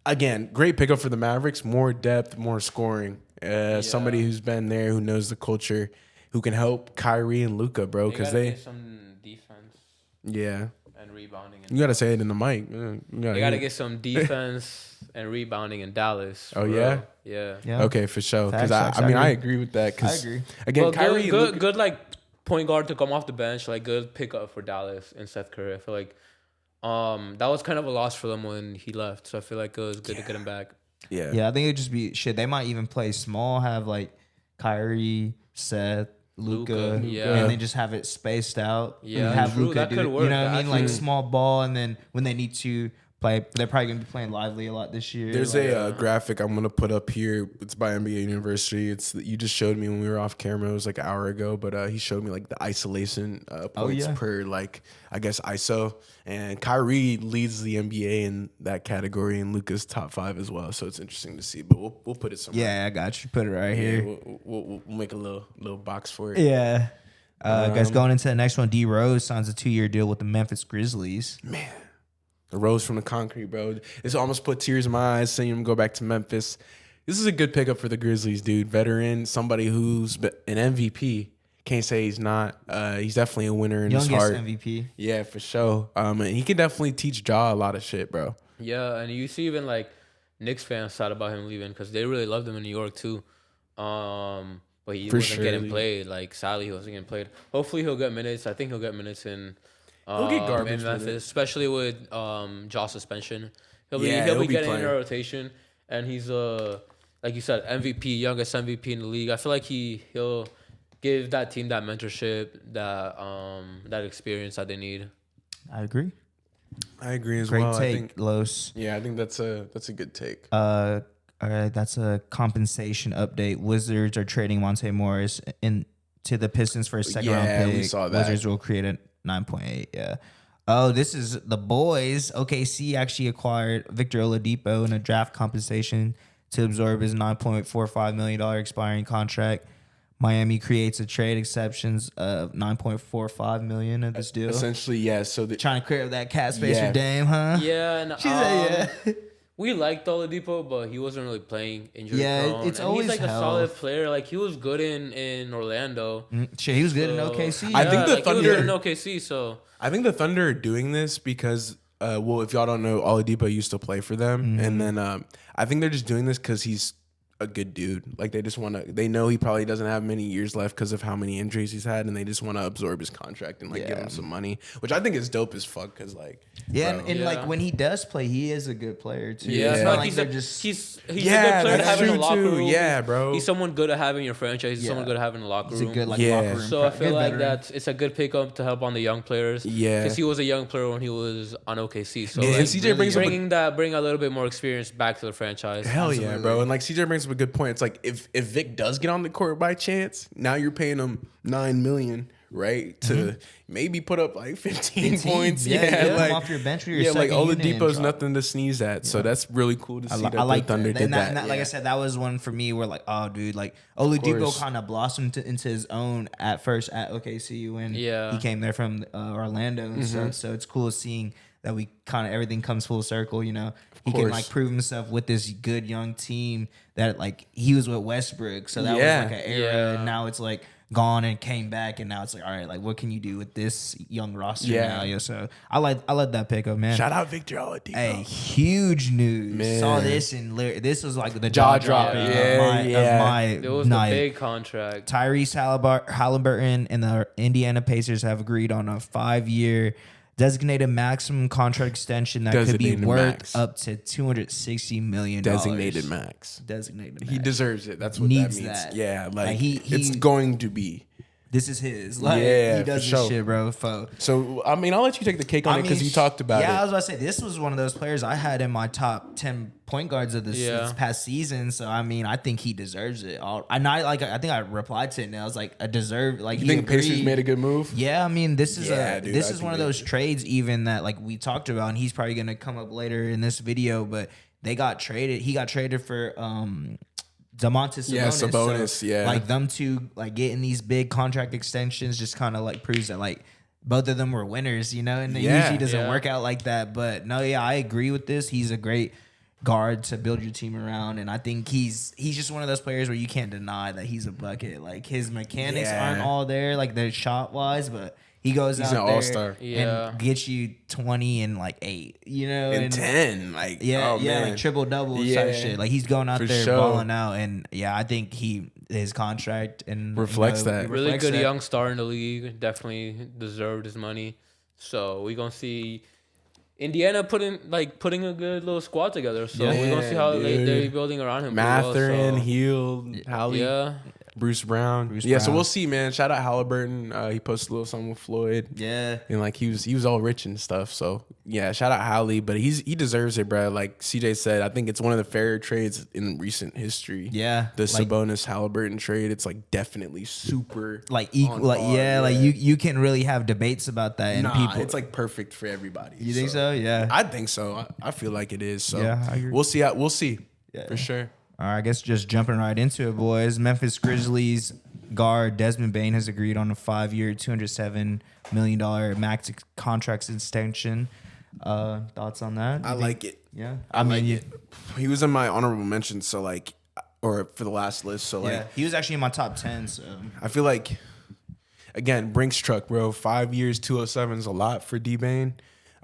again, great pickup for the Mavericks. More depth, more scoring. Somebody who's been there, who knows the culture, who can help Kyrie and Luka, bro. Because they some defense. Yeah. and rebounding. You gotta say it in the mic. They gotta get some defense and rebounding in Dallas. Oh yeah? Yeah. Okay, for sure. Because Facts, I agree with that. I agree. Again, Well, Kyrie, good like point guard to come off the bench, like good pickup for Dallas and Seth Curry. I feel like that was kind of a loss for them when he left. So I feel like it was good to get him back. Yeah. Yeah, I think it'd just be shit. They might even play small, have like Kyrie, Seth, Luka, yeah. and then just have it spaced out. Yeah, and have true. Luka That do could it. work. You know what I mean? Like Actually. small ball, and then when they need to play, they're probably gonna be playing lively a lot this year. There's like, a graphic I'm gonna put up here. It's by NBA University. It's you just showed me when we were off camera. It was like an hour ago, but he showed me like the isolation points per like I guess ISO. And Kyrie leads the NBA in that category, and Luka's top 5 as well. So it's interesting to see. But we'll put it somewhere. yeah, I got you. Put it right here. We'll make a little box for it. Yeah. Guys, going into the next one, D Rose signs a 2-year deal with the Memphis Grizzlies. Man, the rose from the concrete, bro. It's almost put tears in my eyes seeing him go back to Memphis. This is a good pickup for the Grizzlies, dude. Veteran, somebody who's an MVP. Can't say he's not. He's definitely a winner in his heart. MVP. Yeah, for sure. And he can definitely teach Ja a lot of shit, bro. Yeah, and you see even like Knicks fans sad about him leaving because they really loved him in New York too. But he wasn't getting played. Like sadly, he wasn't getting played. Hopefully, he'll get minutes. I think he'll get minutes in. He'll get garbage in Memphis, especially with Ja's suspension. He'll be getting in a rotation, and he's like you said, MVP, youngest MVP in the league. I feel like he'll give that team that mentorship, that experience that they need. I agree. I agree as Great well. take, I think, Los. yeah, I think that's a good take. All right, that's a compensation update. Wizards are trading Monte Morris to the Pistons for a second round pick. We saw that. Wizards will create a 9.8. Yeah. Oh, this is the boys. OKC actually acquired Victor Oladipo in a draft compensation to absorb his $9.45 million expiring contract. Miami creates a trade exceptions of $9.45 million of this deal. Essentially, yeah. So trying to clear up that cap space for Dame, huh? Yeah, and She said, yeah. We liked Oladipo, but he wasn't really playing injury prone. It's and always he's like health. a solid player. Like he was good in Orlando. Shit, he was good in OKC. I think the he was good Thunder in OKC. So I think the Thunder are doing this because, if y'all don't know, Oladipo used to play for them, and then I think they're just doing this because he's a good dude. Like they just want to. They know he probably doesn't have many years left because of how many injuries he's had, and they just want to absorb his contract and give him some money, which I think is dope as fuck. Because like, like when he does play, he is a good player too. yeah, It's like not he's they're a good player to that's have in the true locker too. room. Yeah, bro. He's someone good to have in your franchise. He's someone good to have in the locker room. He's a good Yeah. locker room. So I feel good like veteran. it's a good pickup to help on the young players. Yeah. because he was a young player when he was on OKC. So And like, CJ brings up bring a little bit more experience back to the franchise. Hell yeah, bro. And like CJ brings up a good point. It's like if Vic does get on the court by chance, now you're paying him $9 million, right? To maybe put up like 15 points. Yeah, like come off your bench with your like second unit and Oladipo's drop. nothing to sneeze at. So that's really cool to see that I like the Thunder that. did that. Like I said, that was one for me where like, oh, dude, like Oladipo course. kind of blossomed into his own at first at OKC when he came there from Orlando and stuff. So it's cool seeing that we kind of everything comes full circle. You know, he can like prove himself with this good young team that like he was with Westbrook, so that was like an era. And now it's like gone and came back, and now it's like, all right, like what can you do with this young roster now? Yeah, so I like that pickup, man. Shout out Victor Oladipo. Hey, huge news. Man. Saw this and this was like the jaw dropping of my It was night. the big contract. Tyrese Halliburton and the Indiana Pacers have agreed on a 5-year designated maximum contract extension that could be worth up to $260 million. Designated max. He deserves it. That's what Needs that means. that. Yeah, like it's going to be. This is his. Like, Yeah, he does for this sure. shit, bro. So I mean, I'll let you take the cake on it because you talked about it. Yeah, I was about to say this was one of those players I had in my top 10 point guards of this past season. So I mean, I think he deserves it. I think I replied to it and I was like, I deserve. Like, You think Pacers made a good move? Yeah, I mean, this is dude, this I is think one of they those did. trades even that like we talked about, and he's probably gonna come up later in this video, but they got traded. He got traded for Domantas Sabonis. Yeah, Sabonis, So, yeah. like them two like getting these big contract extensions just kind of like proves that like both of them were winners, you know, and it usually doesn't work out like that. But no, yeah, I agree with this. He's a great guard to build your team around, and I think he's just one of those players where you can't deny that he's a bucket. Like his mechanics aren't all there, like the shot wise, but He goes He's out an there all-star. and gets you 20 and like 8, you know, and 10, like like triple double type shit. Like he's going out there balling out, and I think his contract and reflects that. Really good young star in the league, definitely deserved his money. So we're gonna see Indiana putting a good little squad together. So we're gonna see how they're building around him. Mathurin, Hill, Hallie. Bruce Brown. So we'll see, man. Shout out Halliburton. He posted a little something with Floyd. Yeah. And like he was all rich and stuff. So yeah, shout out Hallie. But he deserves it, bro. Like CJ said, I think it's one of the fairer trades in recent history. Yeah. The Sabonis Halliburton trade. It's like definitely super like equal. Like you can really have debates about that, and people. It's like perfect for everybody. You think so? Yeah. I think so. I feel like it is. So yeah, I agree. We'll see. We'll see. Yeah. For sure. All right, I guess just jumping right into it, boys. Memphis Grizzlies guard Desmond Bane has agreed on a 5-year, $207 million max contract extension. Thoughts on that? I like it. Yeah, I like it. He was in my honorable mentions, so like, or for the last list. So like, he was actually in my top 10. So I feel like, again, Brinks truck, bro. 5 years, 207 is a lot for D Bane.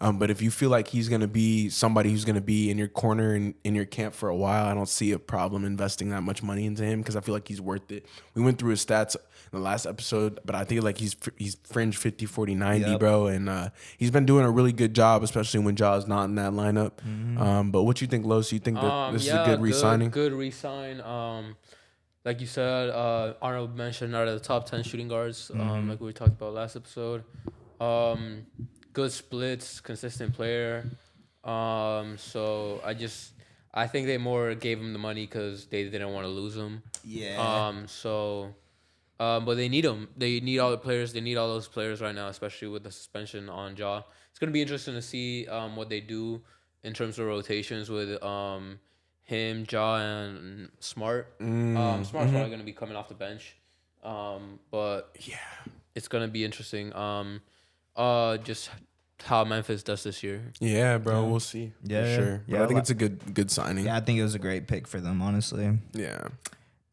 But if you feel like he's going to be somebody who's going to be in your corner and in your camp for a while, I don't see a problem investing that much money into him because I feel like he's worth it. We went through his stats in the last episode, but I think like he's fringe 50, 40, 90, bro. And he's been doing a really good job, especially when Jaw's not in that lineup. Mm-hmm. But what you think, Los? You think that this is a good re-signing? Good re-sign. Like you said, Arnold mentioned out of the top 10 shooting guards, like we talked about last episode. Good splits, consistent player. So I think they more gave him the money because they didn't want to lose him. Yeah. But they need him. They need all the players. They need all those players right now, especially with the suspension on Ja. It's gonna be interesting to see what they do in terms of rotations with him, Ja, and Smart. Smart's probably gonna be coming off the bench. But yeah, it's gonna be interesting. Just how Memphis does this year. Yeah, bro, we'll see. Yeah, for sure. But I think it's a good signing. Yeah, I think it was a great pick for them, honestly. Yeah.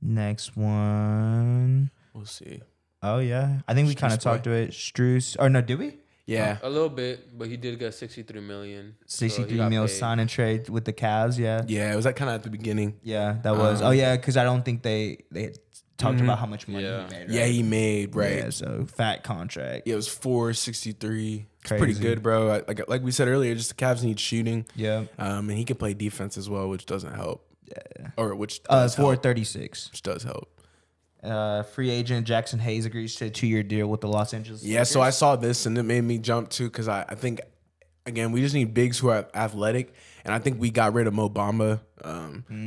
Next one. We'll see. Oh yeah, I think we kind of talked to it. Struce, or no, did we? Yeah, a little bit, but he did get $63 million. 63 mil sign and trade with the Cavs. Yeah. Yeah, it was like kind of at the beginning. Yeah, that was. Because I don't think they talked about how much money he made. Right? Yeah, he made right. Yeah, so fat contract. Yeah, it was $463. It's pretty good, bro. Like we said earlier, just the Cavs need shooting. Yeah. And he can play defense as well, which doesn't help. Yeah. Or which does help. $436. Which does help. Free agent Jackson Hayes agrees to a 2-year deal with the Los Angeles Lakers. Yeah, so I saw this and it made me jump too because I think, again, we just need bigs who are athletic. And I think we got rid of Mo Bamba.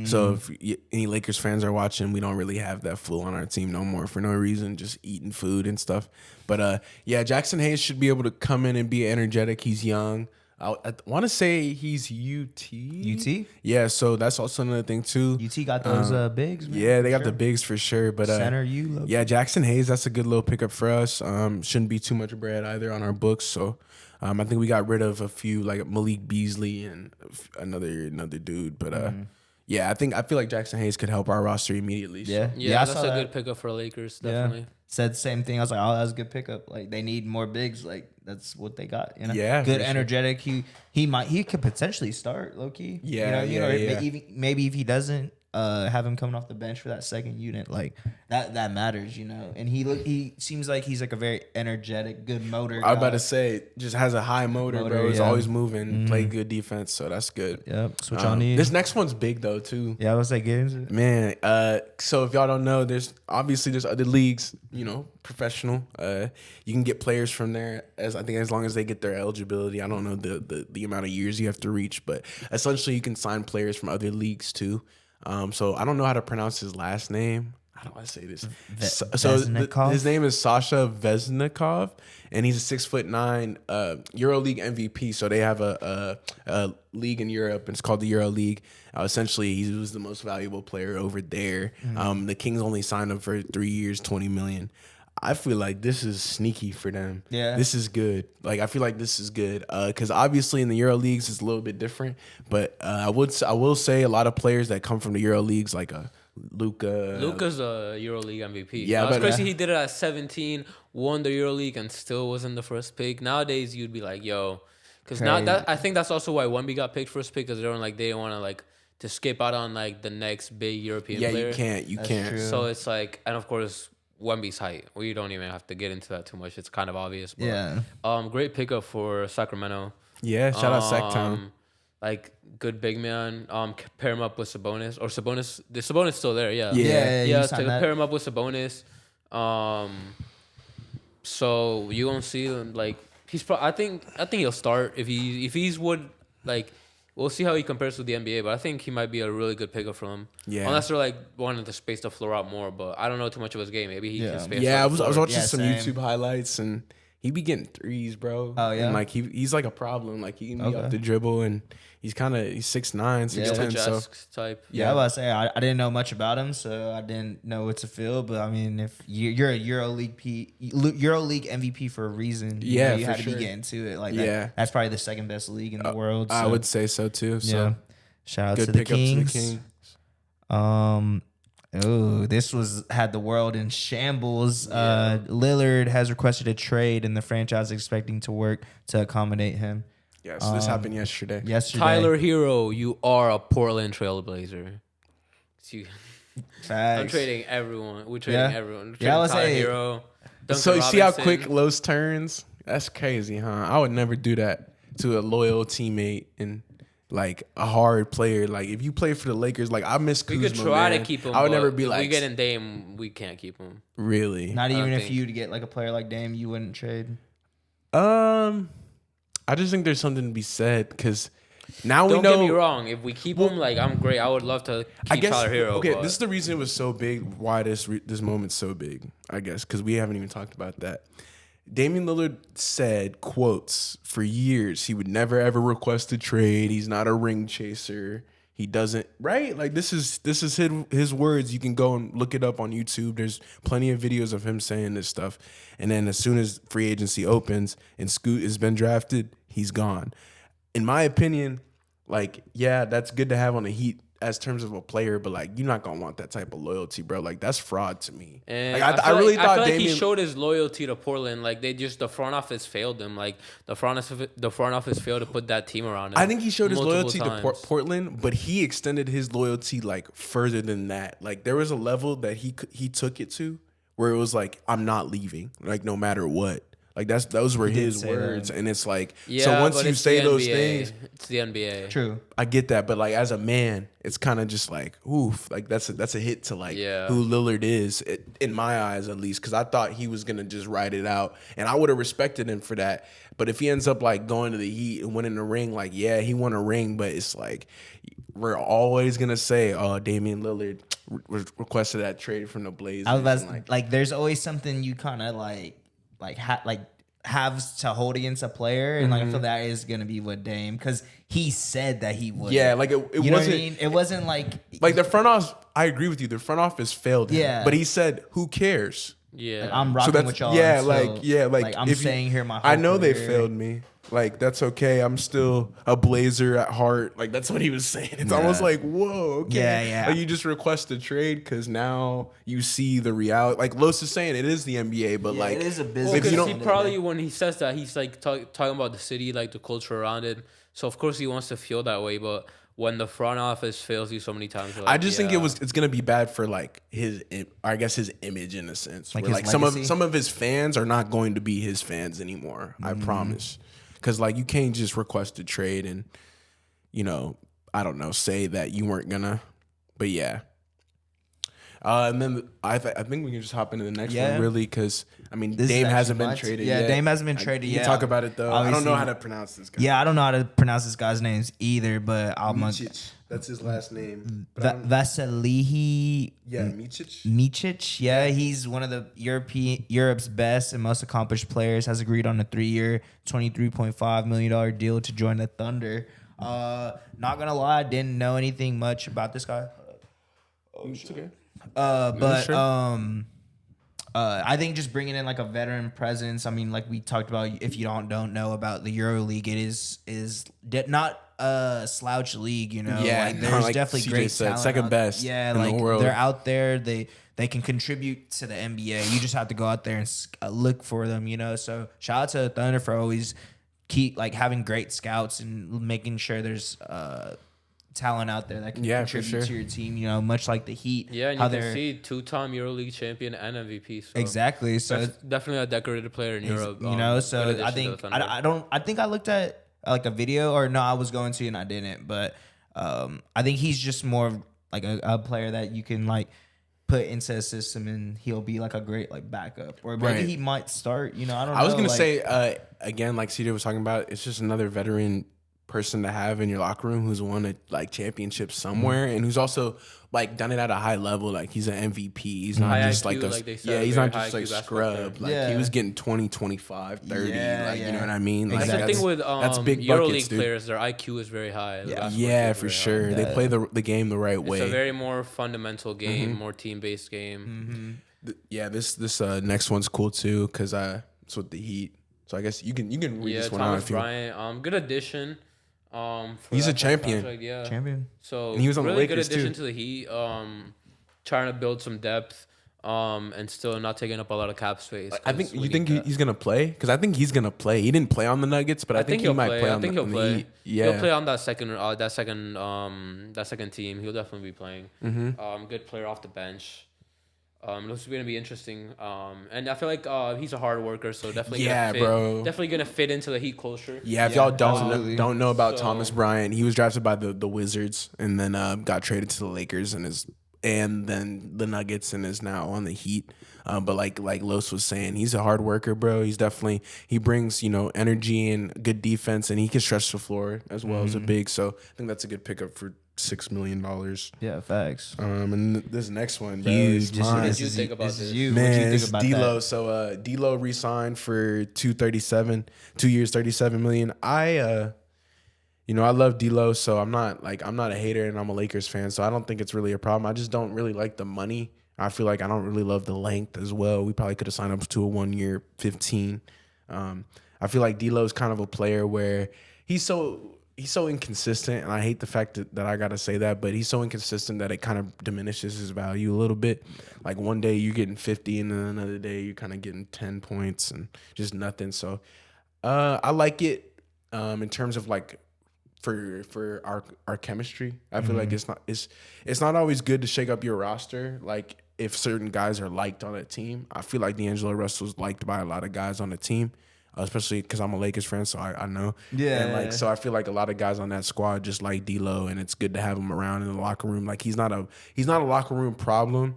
So if any Lakers fans are watching, we don't really have that fool on our team no more for no reason, just eating food and stuff. But yeah, Jackson Hayes should be able to come in and be energetic. He's young. I want to say he's UT. UT? Yeah, so that's also another thing too. UT got those bigs, man. Yeah, they got the bigs for sure. But center yeah, Jackson Hayes, that's a good little pickup for us. Shouldn't be too much bread either on our books. So I think we got rid of a few like Malik Beasley and another dude. But yeah, I feel like Jackson Hayes could help our roster immediately. So. Yeah, that's a good pickup for Lakers, definitely. Yeah. Said the same thing. I was like, oh, that's a good pickup. Like they need more bigs. Like that's what they got. You know? Yeah, good, energetic. Sure. He could potentially start low key. Yeah, maybe if he doesn't, have him coming off the bench for that second unit, like that matters, you know. And he seems like he's like a very energetic, good motor guy. I was about to say, just has a high motor bro. He's always moving, play good defense, so that's good. Yep, that's what y'all need. This next one's big though too. Yeah, I was like, man. So if y'all don't know, there's other leagues, you know, professional. You can get players from there as long as they get their eligibility. I don't know the amount of years you have to reach, but essentially you can sign players from other leagues too. So I don't know how to pronounce his last name. How do I say this? His name is Sasha Vesnikov, and he's a 6'9" EuroLeague MVP. So they have a league in Europe, and it's called the EuroLeague. Essentially, he was the most valuable player over there. The Kings only signed him for 3 years, $20 million. I feel like this is sneaky for them. Yeah. This is good. Like, I feel like this is good. Because obviously in the Euro Leagues, it's a little bit different. But I will say a lot of players that come from the Euro Leagues, like Luka's a EuroLeague MVP. Yeah, it's but crazy. He did it at 17, won the EuroLeague, and still wasn't the first pick. Nowadays, you'd be like, yo, because now that I think that's also why Wemby got picked first pick, because they didn't want to like to skip out on like the next big European player. Yeah, you can't. True. So it's like, and of course, Wemby's height. We don't even have to get into that too much. It's kind of obvious. But, Yeah. Great pickup for Sacramento. Yeah, shout out Sacktown. Like good big man. Pair him up with Sabonis or Sabonis. The Sabonis still there. Yeah. Yeah. To pair him up with Sabonis. So you gonna see like he's. I think he'll start if he's would like. We'll see how he compares to the NBA, but I think he might be a really good pickup for him. Yeah. Unless they're like wanting to space the floor out more, but I don't know too much of his game. Maybe he can space. Yeah, I was watching some YouTube highlights and he be getting threes, bro. Oh yeah. And like he's like a problem. Like he can be up the dribble and he's 6'9", 6'10", so type. Yeah, I was about to say I didn't know much about him, so I didn't know what to feel. But I mean, if you're a EuroLeague MVP for a reason, you had to be getting to it. Like that's probably the second best league in the world. So. I would say so too. So yeah. Shout out to the Kings. This had the world in shambles. Lillard has requested a trade, and the franchise is expecting to work to accommodate him. Yeah, so this happened yesterday. Tyler Hero, you are a Portland Trailblazer. I'm trading everyone. We're trading everyone. Yeah, I was Tyler Hero. So you see how quick Los turns? That's crazy, huh? I would never do that to a loyal teammate and like a hard player. Like if you play for the Lakers, like I miss Kuzma. We could try to keep him. I would never be if like, we get in Dame, we can't keep him. Really? Not even if you to get like a player like Dame, you wouldn't trade. I just think there's something to be said because now we know. Don't get me wrong. If we keep him, like I'm great. I would love to keep Tyler Hero. Okay, this is the reason it was so big. Why this moment's so big? I guess because we haven't even talked about that. Damian Lillard said, quotes, for years, he would never ever request a trade. He's not a ring chaser. He doesn't, right? Like this is his words. You can go and look it up on YouTube. There's plenty of videos of him saying this stuff. And then as soon as free agency opens and Scoot has been drafted, he's gone. In my opinion, like, yeah, that's good to have on the Heat as terms of a player, but like you're not gonna want that type of loyalty, bro. Like that's fraud to me. And like, I really thought Damian, he showed his loyalty to Portland. Like the front office failed him. Like the front office failed to put that team around him. I think he showed his loyalty to Portland, but he extended his loyalty like further than that. Like there was a level that he took it to where it was like, I'm not leaving, like no matter what. Like those were his words, and it's like, so once you say those things, it's the NBA. True, I get that, but like as a man, it's kind of just like, oof, like that's a hit to like who Lillard is in my eyes at least, because I thought he was gonna just ride it out, and I would have respected him for that. But if he ends up like going to the Heat and winning the ring, like yeah, he won a ring, but it's like we're always gonna say, oh, Damian Lillard requested that trade from the Blazers. I was like, there's always something you kind of have to hold against a player, and like I feel that is gonna be with Dame because he said that he would. Yeah, like it wasn't. What I mean? It wasn't like the front office. I agree with you. The front office failed him. Yeah, but he said, "Who cares?" Yeah, like, I'm rocking with y'all. Yeah, like I'm staying here. I know they failed me. Like that's okay. I'm still a Blazer at heart. Like that's what he was saying. It's almost like, whoa, okay. Yeah. Like you just request a trade because now you see the reality. Like Los is saying, it is the NBA, but like it is a business. Because he probably when he says that, he's like talking about the city, like the culture around it. So of course he wants to feel that way, but when the front office fails you so many times, like, I just think it's gonna be bad for like his image in a sense. Like, where, like some of his fans are not going to be his fans anymore. I promise. Because, like, you can't just request a trade and, I don't know, say that you weren't going to. But, yeah. And then I think we can just hop into the next one, really, because, I mean, Dame hasn't been traded yet. Yeah, Dame hasn't been traded yet. You talk about it, though. Obviously, I don't know how to pronounce this guy. Yeah, I don't know how to pronounce this guy's names either, but Micic. That's his last name. Vasilihi. Yeah, Micic. Micic. Yeah, he's one of the Europe's best and most accomplished players. Has agreed on a 3-year, $23.5 million deal to join the Thunder. Not gonna lie, didn't know anything much about this guy. It's okay. I think just bringing in like a veteran presence. I mean, like we talked about, if you don't know about the EuroLeague, it is not slouch league, you know. Yeah, like there's like definitely CJ great said, talent. second best Yeah, in like the world. they're out there. They can contribute to the NBA. You just have to go out there and look for them, you know. So shout out to Thunder for always keep like having great scouts and making sure there's talent out there that can contribute to your team, you know, much like the Heat. Yeah, and you can see 2-time EuroLeague champion and MVP. So exactly. So definitely a decorated player in Europe. You know, so I think I looked at like a video, or no, I was going to and I didn't, but I think he's just more of like a player that you can like put into a system and he'll be like a great like backup, or maybe he might start. You know, I don't know. I was gonna say again, like CJ was talking about, it's just another veteran person to have in your locker room who's won a like championship somewhere and who's also like done it at a high level. Like he's an MVP. He's not just IQ, like a said, he's not just like scrub. Like he was getting 20, 25, 30. You know what I mean? Like that's the thing with that's big EuroLeague buckets, dude. Players. Their IQ is very high. Yeah, for sure. They play the game the right way. It's a very more fundamental game, more team based game. This next one's cool too because it's with the Heat. So I guess you can read this one out if you want. Thomas Bryant, good addition. He's a champion. Champion. So and he was on really the Lakers good addition too. to the Heat. Trying to build some depth. And still not taking up a lot of cap space. I think he's gonna play because I think he's gonna play. He didn't play on the Nuggets, but I think he might play. I think he'll play. Heat. Yeah, he'll play on that second team. He'll definitely be playing. Good player off the bench. Looks going to be interesting. And I feel like he's a hard worker, so definitely definitely gonna fit into the Heat culture. Yeah, if y'all don't know about Thomas Bryant, he was drafted by the Wizards and then got traded to the Lakers and then the Nuggets and is now on the Heat. But like Los was saying, he's a hard worker, bro. He brings, energy and good defense, and he can stretch the floor as well as a big. So I think that's a good pickup for $6 million. Yeah, facts. And this next one, bro, huge. What did you think about this? Man, it's D'Lo. So D'Lo re-signed for 2 years, $37 million. I love D'Lo, so I'm not a hater, and I'm a Lakers fan, so I don't think it's really a problem. I just don't really like the money. I feel like I don't really love the length as well. We probably could have signed up to a 1 year, 15. I feel like D'Lo is kind of a player where he's so inconsistent, and I hate the fact that I gotta say that, but he's so inconsistent that it kind of diminishes his value a little bit. Like one day you're getting 50, and then another day you're kind of getting 10 points and just nothing. So I like it in terms of like for our chemistry. I feel like it's not always good to shake up your roster. Like if certain guys are liked on a team, I feel like D'Angelo Russell's liked by a lot of guys on the team. Especially because I'm a Lakers fan, so I know. Yeah. And so I feel like a lot of guys on that squad just like D'Lo, and it's good to have him around in the locker room. Like he's not a locker room problem.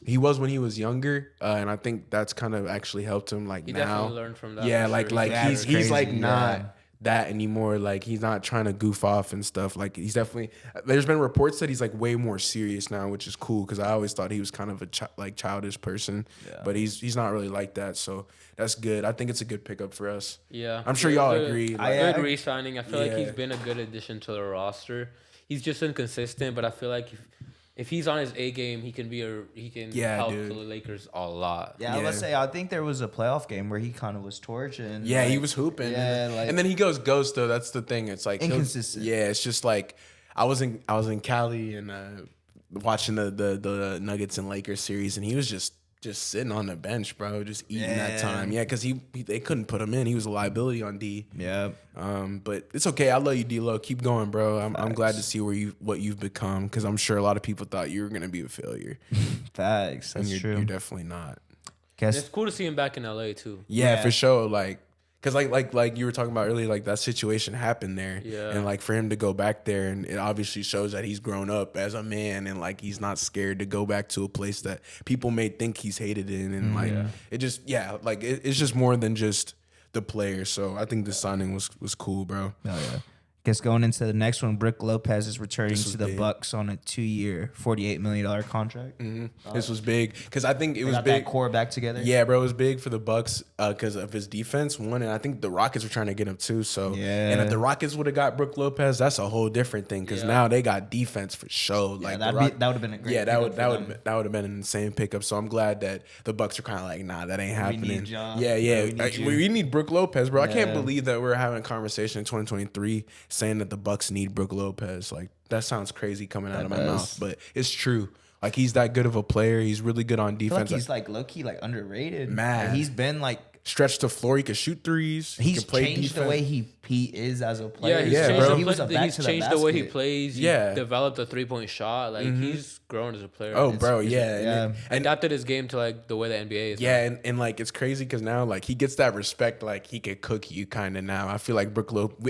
He was when he was younger, and I think that's kind of actually helped him. Like he now, definitely learned from that. Yeah, he's like not that anymore. Like he's not trying to goof off and stuff. Like he's definitely. There's been reports that he's like way more serious now, which is cool because I always thought he was kind of a childish person, but he's not really like that. So that's good. I think it's a good pickup for us. Yeah, I'm sure y'all agree. Good re-signing. I feel like he's been a good addition to the roster. He's just inconsistent, but I feel like if he's on his A game, he can help the Lakers a lot. Yeah, I was say I think there was a playoff game where he kind of was torching. Yeah, he was hooping. Yeah, and then he goes ghost though. That's the thing. It's like inconsistent. Yeah, it's just like I was in Cali and watching the Nuggets and Lakers series, and he was just sitting on the bench, bro, just eating that time. Yeah, because they couldn't put him in. He was a liability on D. Yeah. But it's okay. I love you, D-Lo. Keep going, bro. I'm glad to see what you've become, because I'm sure a lot of people thought you were gonna be a failure. Facts. That's true. You're definitely not. It's cool to see him back in LA too. Yeah, for sure. Because like you were talking about earlier, like that situation happened there, and like for him to go back there, and it obviously shows that he's grown up as a man, and like he's not scared to go back to a place that people may think he's hated in, and it's just more than just the player. So I think the signing was cool, bro. Oh yeah. Guess going into the next one, Brook Lopez is returning to the Bucks on a 2-year, $48 million contract. Mm-hmm. This was big because I think it was big. That core back together. Yeah, bro, it was big for the Bucks because of his defense. One, and I think the Rockets were trying to get him too. So and if the Rockets would have got Brook Lopez, that's a whole different thing because now they got defense for sure. Like that would have been a great. Yeah, that would have been an insane pickup. So I'm glad that the Bucks are kind of like, nah, that ain't happening. We need we need Brook Lopez, bro. I can't believe that we're having a conversation in 2023 saying that the Bucks need Brook Lopez. Like that sounds crazy coming out of my mouth, but it's true. Like he's that good of a player. He's really good on defense. I feel like he's like low key like underrated. Man, like, he's been like stretched the floor. He can shoot threes. He's can play changed defense. the way he is as a player. Yeah, He's changed the way he plays. He developed a 3-point shot. Like he's grown as a player. Oh, bro, yeah. And adapted his game to like the way the NBA is. Yeah, and like it's crazy because now like he gets that respect. Like he could cook you kind of now. I feel like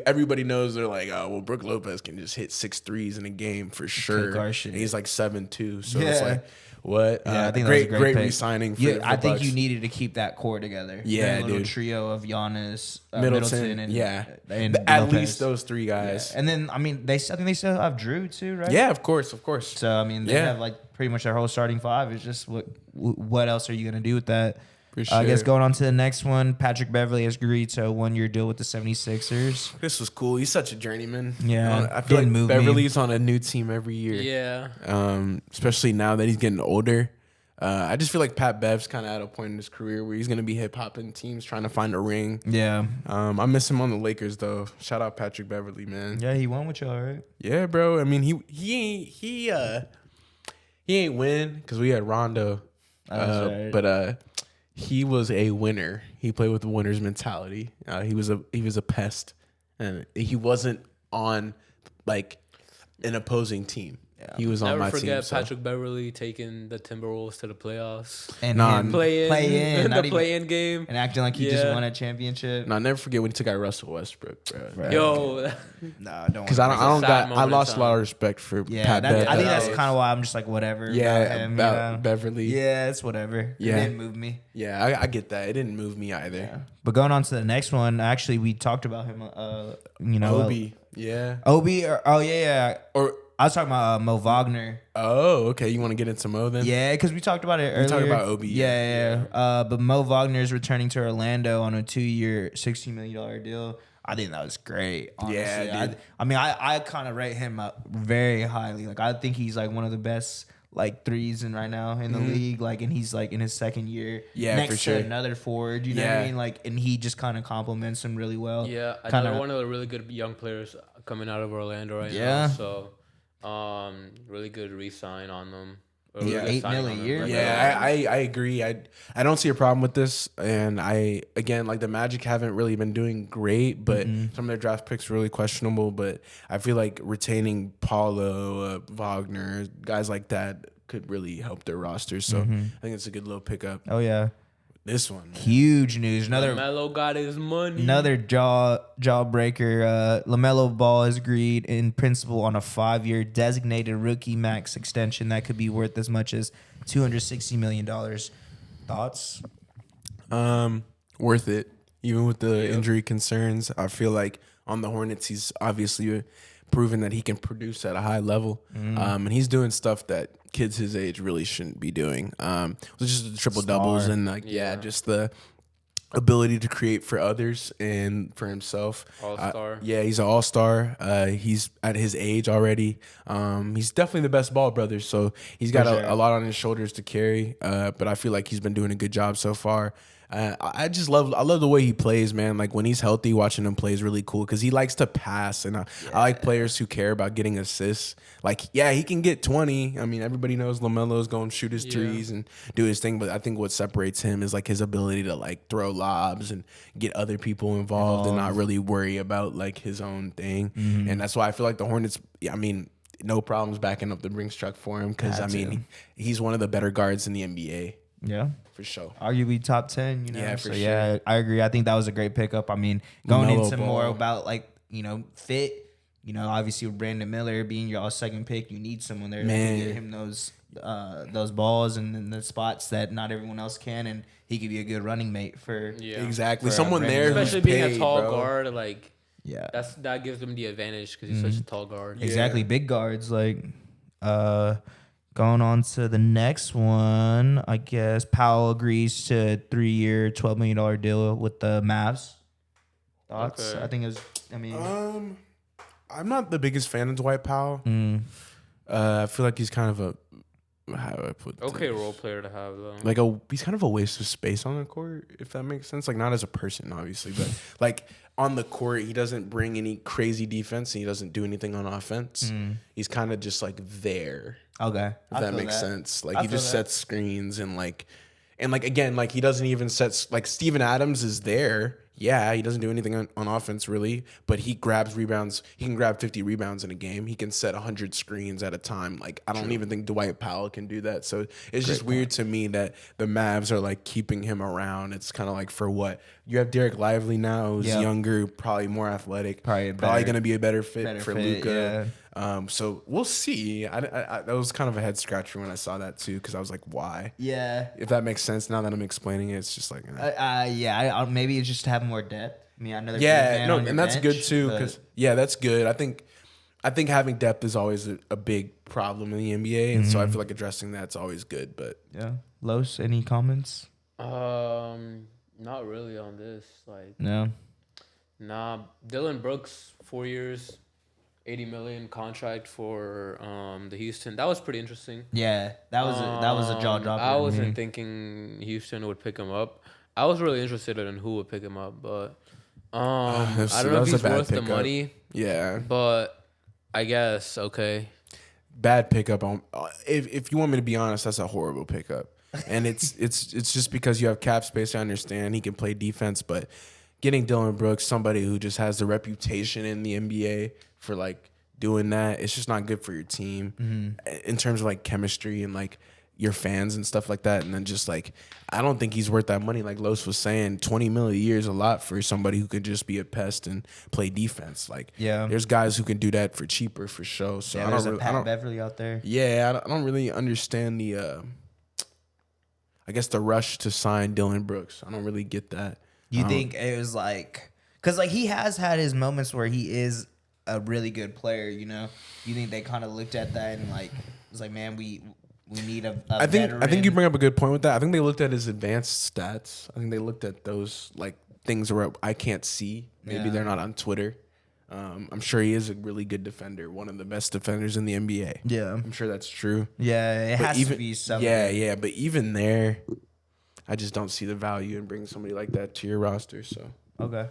everybody knows they're like, oh well, Brook Lopez can just hit 6 threes in a game for sure. And he's like 7'2", so it's like. What? Yeah, I think great pick. re-signing. For I think Bucks. you needed to keep that core together. Yeah, that little dude. trio of Giannis, Middleton, and at Lopez. least those 3 guys. Yeah. And then I mean, I think they still have Drew too, right? Yeah, of course. So I mean, they have like pretty much their whole starting 5. It's just what else are you gonna do with that? For sure. I guess going on to the next one, Patrick Beverley has agreed to a 1-year deal with the 76ers. This was cool. He's such a journeyman. Yeah, I feel like Beverly's on a new team every year. Yeah. Especially now that he's getting older. I just feel like Pat Bev's kind of at a point in his career where he's going to be hip-hopping teams trying to find a ring. Yeah. I miss him on the Lakers, though. Shout out Patrick Beverley, man. Yeah, he won with y'all, right? Yeah, bro. I mean, he ain't win because we had Rondo. Right. But he was a winner. He played with the winner's mentality. He was a pest. And he wasn't on, like, an opposing team. Yeah. He was on my team. Never forget Patrick Beverley taking the Timberwolves to the playoffs and play-in the play-in game and acting like he just won a championship. No, I'll never forget when he took out Russell Westbrook, bro. Right. Yo, no, don't. Because I lost a lot of respect for Pat Bev. I think that's kind of why I'm just like whatever. About Beverly. Yeah, it's whatever. Yeah. It didn't move me. Yeah, I get that. It didn't move me either. Yeah. But going on to the next one, actually, we talked about him. Obi. Yeah. Obi. Or I was talking about Mo Wagner. Oh, okay. You want to get into Mo then? Yeah, because we talked about it earlier. We talked about Obi. Yeah. But Mo Wagner is returning to Orlando on a 2-year, $16 million deal. I think that was great. Honestly. Yeah, dude. I kind of rate him up very highly. Like I think he's like one of the best like threes right now in the league. Like, and he's like in his second year. Yeah, next for sure. to another forward. You know what I mean? Like, and he just kind of complements him really well. Yeah, another one of the really good young players coming out of Orlando right now. So. Really good re-sign on them. $8 million a year. Yeah, I agree. I don't see a problem with this, and like the Magic haven't really been doing great, but some of their draft picks are really questionable. But I feel like retaining Paulo, Wagner, guys like that could really help their rosters. So I think it's a good little pickup. Oh yeah. This one, man. Huge news. Another LaMelo got his money. Another jawbreaker. LaMelo Ball has agreed in principle on a 5-year designated rookie max extension that could be worth as much as $260 million. Thoughts? Worth it. Even with the injury concerns, I feel like on the Hornets, he's obviously proven that he can produce at a high level, and he's doing stuff that kids his age really shouldn't be doing. Just the triple doubles and just the ability to create for others and for himself. All-star. He's an all-star. He's at his age already. He's definitely the best ball brother, so he's got a lot on his shoulders to carry. But I feel like he's been doing a good job so far. I love the way he plays, man. Like when he's healthy, watching him play is really cool because he likes to pass, and I like players who care about getting assists. Like, he can get 20. I mean, everybody knows LaMelo's going to shoot his threes and do his thing, but I think what separates him is like his ability to like throw lobs and get other people involved and not really worry about like his own thing. And that's why I feel like the Hornets. I mean, no problems backing up the Brinks truck for him because he's one of the better guards in the NBA. Yeah. For sure. Arguably top 10, you know? Yeah, for sure. Yeah, I agree. I think that was a great pickup. I mean, going LaMelo into Ball. more about like, fit, obviously with Brandon Miller being your second pick, you need someone there to get him those balls and then the spots that not everyone else can, and he could be a good running mate for exactly for someone there, especially who's being paid, a tall bro. guard. Like that gives him the advantage because he's such a tall guard. Exactly, big guards like. Going on to the next one, I guess Powell agrees to a 3-year, $12 million deal with the Mavs. Thoughts? Okay. I think it was. I'm not the biggest fan of Dwight Powell. I feel like he's kind of how do I put Okay, this? role player to have though. Like he's kind of a waste of space on the court, if that makes sense. Like not as a person, obviously, but like on the court, he doesn't bring any crazy defense and he doesn't do anything on offense. He's kind of just like there. Okay, If that makes sense. Like he just sets screens and again, like he doesn't even set like Steven Adams is there. Yeah, he doesn't do anything on offense really, but he grabs rebounds. He can grab 50 rebounds in a game. He can set 100 screens at a time. Like I don't even think Dwight Powell can do that. So it's just weird to me that the Mavs are like keeping him around. It's kind of like for what? You have Derek Lively now, who's younger, probably more athletic, probably going to be a better fit for Luka. Yeah. So we'll see. That was kind of a head scratcher when I saw that too, because I was like, why? Yeah. If that makes sense now that I'm explaining it, it's just like, maybe it's just to have more depth. I mean, another and that's good too, because that's good. I think having depth is always a big problem in the NBA, and so I feel like addressing that's always good. But Los, any comments? Not really on this. Like no. Nah, Dylan Brooks, 4 years, $80 million contract for the Houston. That was pretty interesting. Yeah, that was a jaw dropper. I wasn't thinking Houston would pick him up. I was really interested in who would pick him up, but I don't know if he's worth the money. Yeah, but I guess okay. Bad pickup on. If you want me to be honest, that's a horrible pickup. And it's just because you have cap space. I understand he can play defense, but getting Dylan Brooks, somebody who just has the reputation in the NBA for like doing that, it's just not good for your team in terms of like chemistry and like your fans and stuff like that. And then just like, I don't think he's worth that money. Like Los was saying, $20 million a year is a lot for somebody who could just be a pest and play defense. Like, there's guys who can do that for cheaper for sure. So there's a Pat Beverly out there. Yeah, I don't really understand the, I guess the rush to sign Dylan Brooks. I don't really get that. You think it was like, because like he has had his moments where he is a really good player, you know? You think they kind of looked at that and like was like, man, we need a veteran. I think you bring up a good point with that. I think they looked at his advanced stats. I think they looked at those like things where I can't see. Maybe they're not on Twitter. I'm sure he is a really good defender, one of the best defenders in the NBA. Yeah, I'm sure that's true. Yeah, it has to be something. Yeah, but even there, I just don't see the value in bringing somebody like that to your roster. So okay,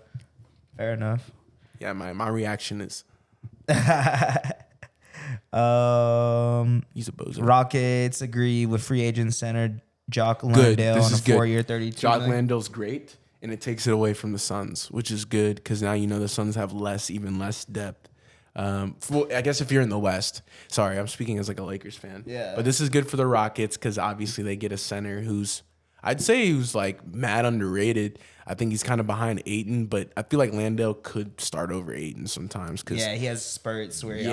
fair enough. Yeah, my reaction is he's a bozo. Rockets agree with free agent center Jock Landale on a 4-year, $32 Jock million. Landale's great, and it takes it away from the Suns, which is good because now you know the Suns have even less depth. I guess if you're in the West, sorry, I'm speaking as like a Lakers fan. Yeah. But this is good for the Rockets because obviously they get a center who's like mad underrated. I think he's kind of behind Ayton, but I feel like Landale could start over Ayton sometimes. Cause he has spurts where he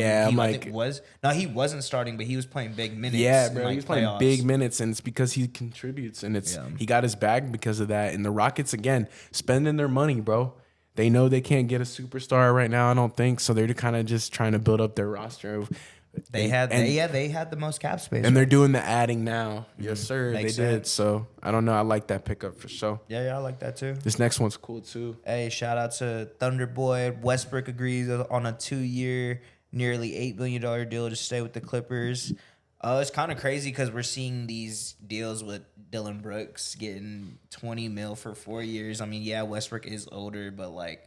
wasn't starting, but he was playing big minutes. Yeah, bro, he was playing big minutes, and it's because he contributes, and he got his bag because of that. And the Rockets again spending their money, bro. They know they can't get a superstar right now, I don't think, so they're kind of just trying to build up their roster. They had the most cap space, and they're doing the adding now. Yes, sir. Makes they did. sense. So I don't know. I like that pickup for sure. Yeah, I like that too. This next one's cool too. Hey, shout out to Thunder Boy. Westbrook agrees on a 2-year, nearly $8 million deal to stay with the Clippers. It's kind of crazy because we're seeing these deals with Dylan Brooks getting $20 million for 4 years. I mean, yeah, Westbrook is older, but like,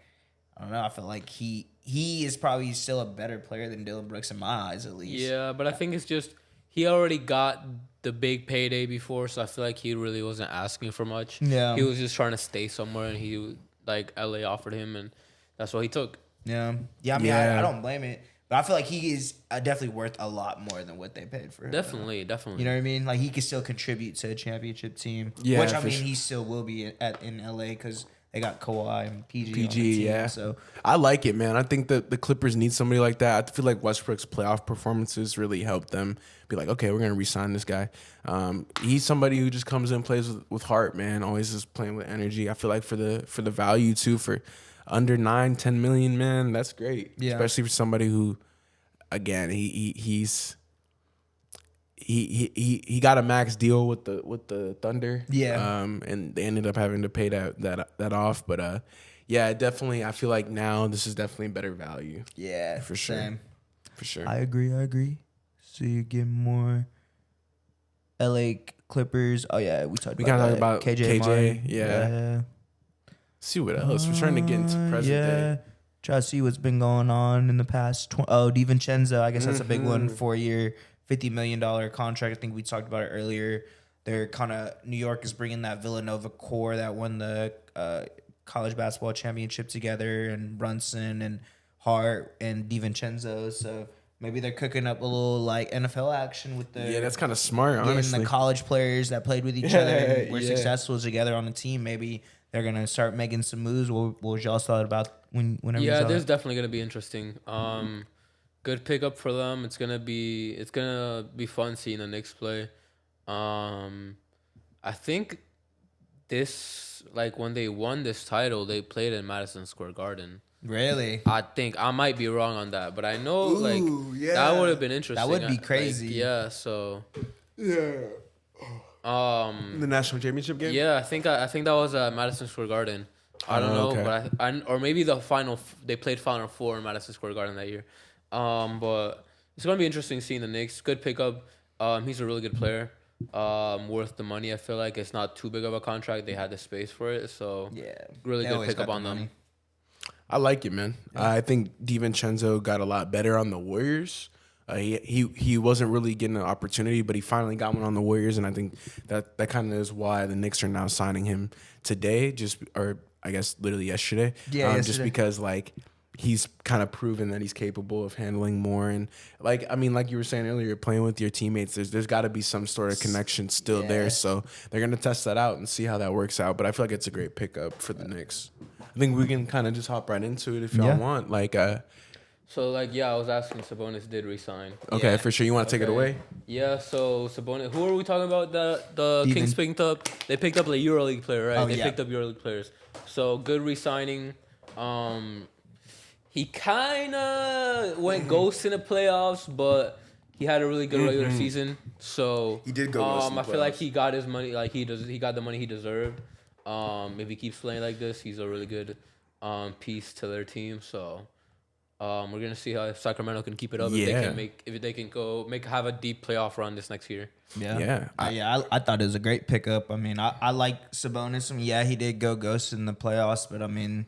I don't know. I feel like he is probably still a better player than Dylan Brooks in my eyes, at least. Yeah, but I think it's just he already got the big payday before, so I feel like he really wasn't asking for much. Yeah, he was just trying to stay somewhere, and he like LA offered him, and that's what he took. Yeah. I mean, I don't blame it, but I feel like he is definitely worth a lot more than what they paid for him. Definitely. You know what I mean? Like he could still contribute to a championship team, yeah, which I mean he still will be in LA because they got Kawhi and PG on the team, yeah. So I like it, man. I think that the Clippers need somebody like that. I feel like Westbrook's playoff performances really helped them be like, okay, we're gonna re-sign this guy. He's somebody who just comes in and plays with heart, man. Always is playing with energy. I feel like for the value too, for under 9-10 million, man, that's great. Yeah. Especially for somebody who, again, he got a max deal with the Thunder. Yeah. And they ended up having to pay that off. But yeah, definitely I feel like now this is definitely better value. Yeah. For sure. Same. For sure. I agree. So you get more LA Clippers. Oh yeah, we talked. We gotta talk about KJ. Martin. Yeah. See what else. We're trying to get into present day. Try to see what's been going on in the past. DiVincenzo, I guess that's a big one. 4-year, $50 million contract. I think we talked about it earlier. They're kind of New York is bringing that Villanova core that won the college basketball championship together, and Brunson and Hart and DiVincenzo. So maybe they're cooking up a little like NFL action with the that's kind of smart. Honestly, the college players that played with each other and were successful together on the team. Maybe they're gonna start making some moves. What was y'all thought about whenever? Yeah, there's definitely gonna be interesting. Good pickup for them. It's gonna be fun seeing the Knicks play. I think this when they won this title, they played in Madison Square Garden. Really? I think I might be wrong on that, but I know that would have been interesting. That would be crazy. So the national championship game. Yeah, I think that was at Madison Square Garden. I don't know, but or maybe they played Final Four in Madison Square Garden that year. But it's gonna be interesting seeing the Knicks. Good pickup. He's a really good player. Worth the money. I feel like it's not too big of a contract. They had the space for it, so really good pickup on them. I like it, man. Yeah. I think DiVincenzo got a lot better on the Warriors. He wasn't really getting an opportunity, but he finally got one on the Warriors, and I think that kind of is why the Knicks are now signing him today, or I guess literally yesterday. Yesterday. Just because he's kind of proven that he's capable of handling more, and like you were saying earlier, playing with your teammates, there's got to be some sort of connection still there. So they're gonna test that out and see how that works out. But I feel like it's a great pickup for the Knicks. I think we can kind of just hop right into it if y'all want. So I was asking, Sabonis did resign. Okay, for sure. You want to take it away? Yeah. So Sabonis, who are we talking about? The Kings picked up. They picked up a EuroLeague player, right? They picked up EuroLeague players. So good resigning. He kind of went ghost in the playoffs, but he had a really good regular season. So he did go ghost in the I feel like he got his money. He got the money he deserved. If he keeps playing like this, he's a really good piece to their team. So we're gonna see how if Sacramento can keep it up. If they can have a deep playoff run this next year. I thought it was a great pickup. I mean, I like Sabonis. I mean, he did go ghost in the playoffs, but I mean,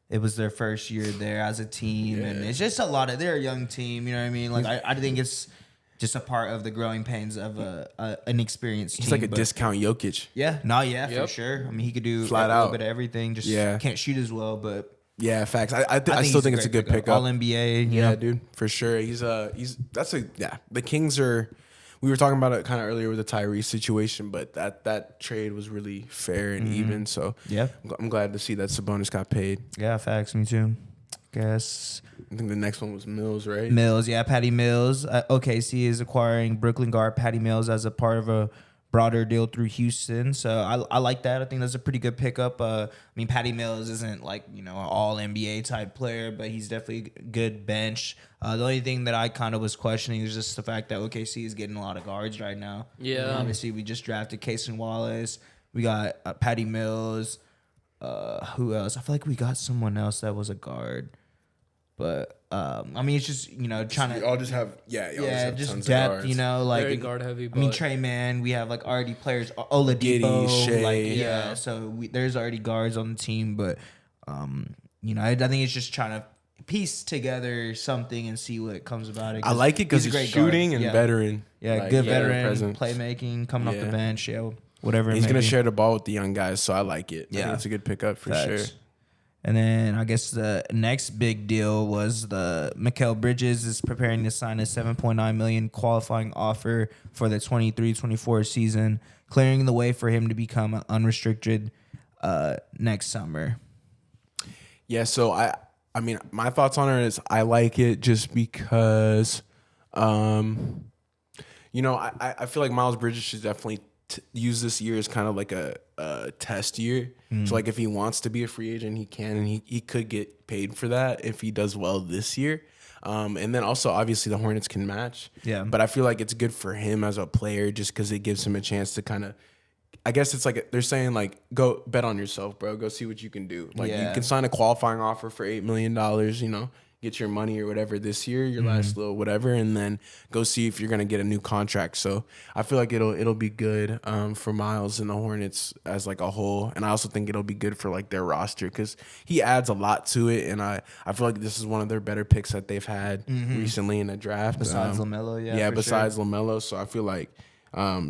it was their first year there as a team, and it's just they're a young team. You know what I mean? I think it's just a part of the growing pains of an experienced team. He's like a discount Jokic. For sure. I mean, he could do flat a out little bit of everything. Just can't shoot as well, but facts. I still think it's a good pickup. All NBA. Yeah, dude, for sure. The Kings are. We were talking about it kind of earlier with the Tyrese situation, but that trade was really fair and even. So I'm glad to see that Sabonis got paid. Yeah, facts. Me too. Guess. I think the next one was Mills, right? Mills, Patty Mills. OKC is acquiring Brooklyn guard Patty Mills as a part of a broader deal through Houston. So I like that. I think that's a pretty good pickup. I mean, Patty Mills isn't an all NBA type player, but he's definitely a good bench. The only thing that I kind of was questioning is just the fact that OKC is getting a lot of guards right now. Yeah. Obviously, we just drafted Cason Wallace. We got Patty Mills. Who else? I feel like we got someone else that was a guard. But I mean, it's just trying to. Y'all just have just depth. Very guard heavy. I mean, Trey Man. We have already players. Oladipo, Shea, So there's already guards on the team, but I think it's just trying to piece together something and see what comes about it. I like it because he's shooting and veteran. Yeah, good veteran playmaking, coming off the bench. Yeah, whatever. He's gonna share the ball with the young guys, so I like it. I think it's a good pickup for sure. And then I guess the next big deal was the Mikal Bridges is preparing to sign a $7.9 million qualifying offer for the 23-24 season, clearing the way for him to become unrestricted next summer. Yeah, so I mean, my thoughts on it is I like it just because, I feel like Miles Bridges should definitely use this year as kind of like a test year. So if he wants to be a free agent, he can, and he could get paid for that if he does well this year. And then also obviously the Hornets can match. Yeah. But I feel like it's good for him as a player just because it gives him a chance to kind of, I guess it's like they're saying go bet on yourself, bro. Go see what you can do. You can sign a qualifying offer for $8 million. get your money or whatever this year, your last little whatever, and then go see if you're gonna get a new contract. So I feel like it'll be good for Miles and the Hornets as like a whole, and I also think it'll be good for like their roster because he adds a lot to it, and I feel like this is one of their better picks that they've had recently in the draft. Besides LaMelo, besides sure. LaMelo. So I feel like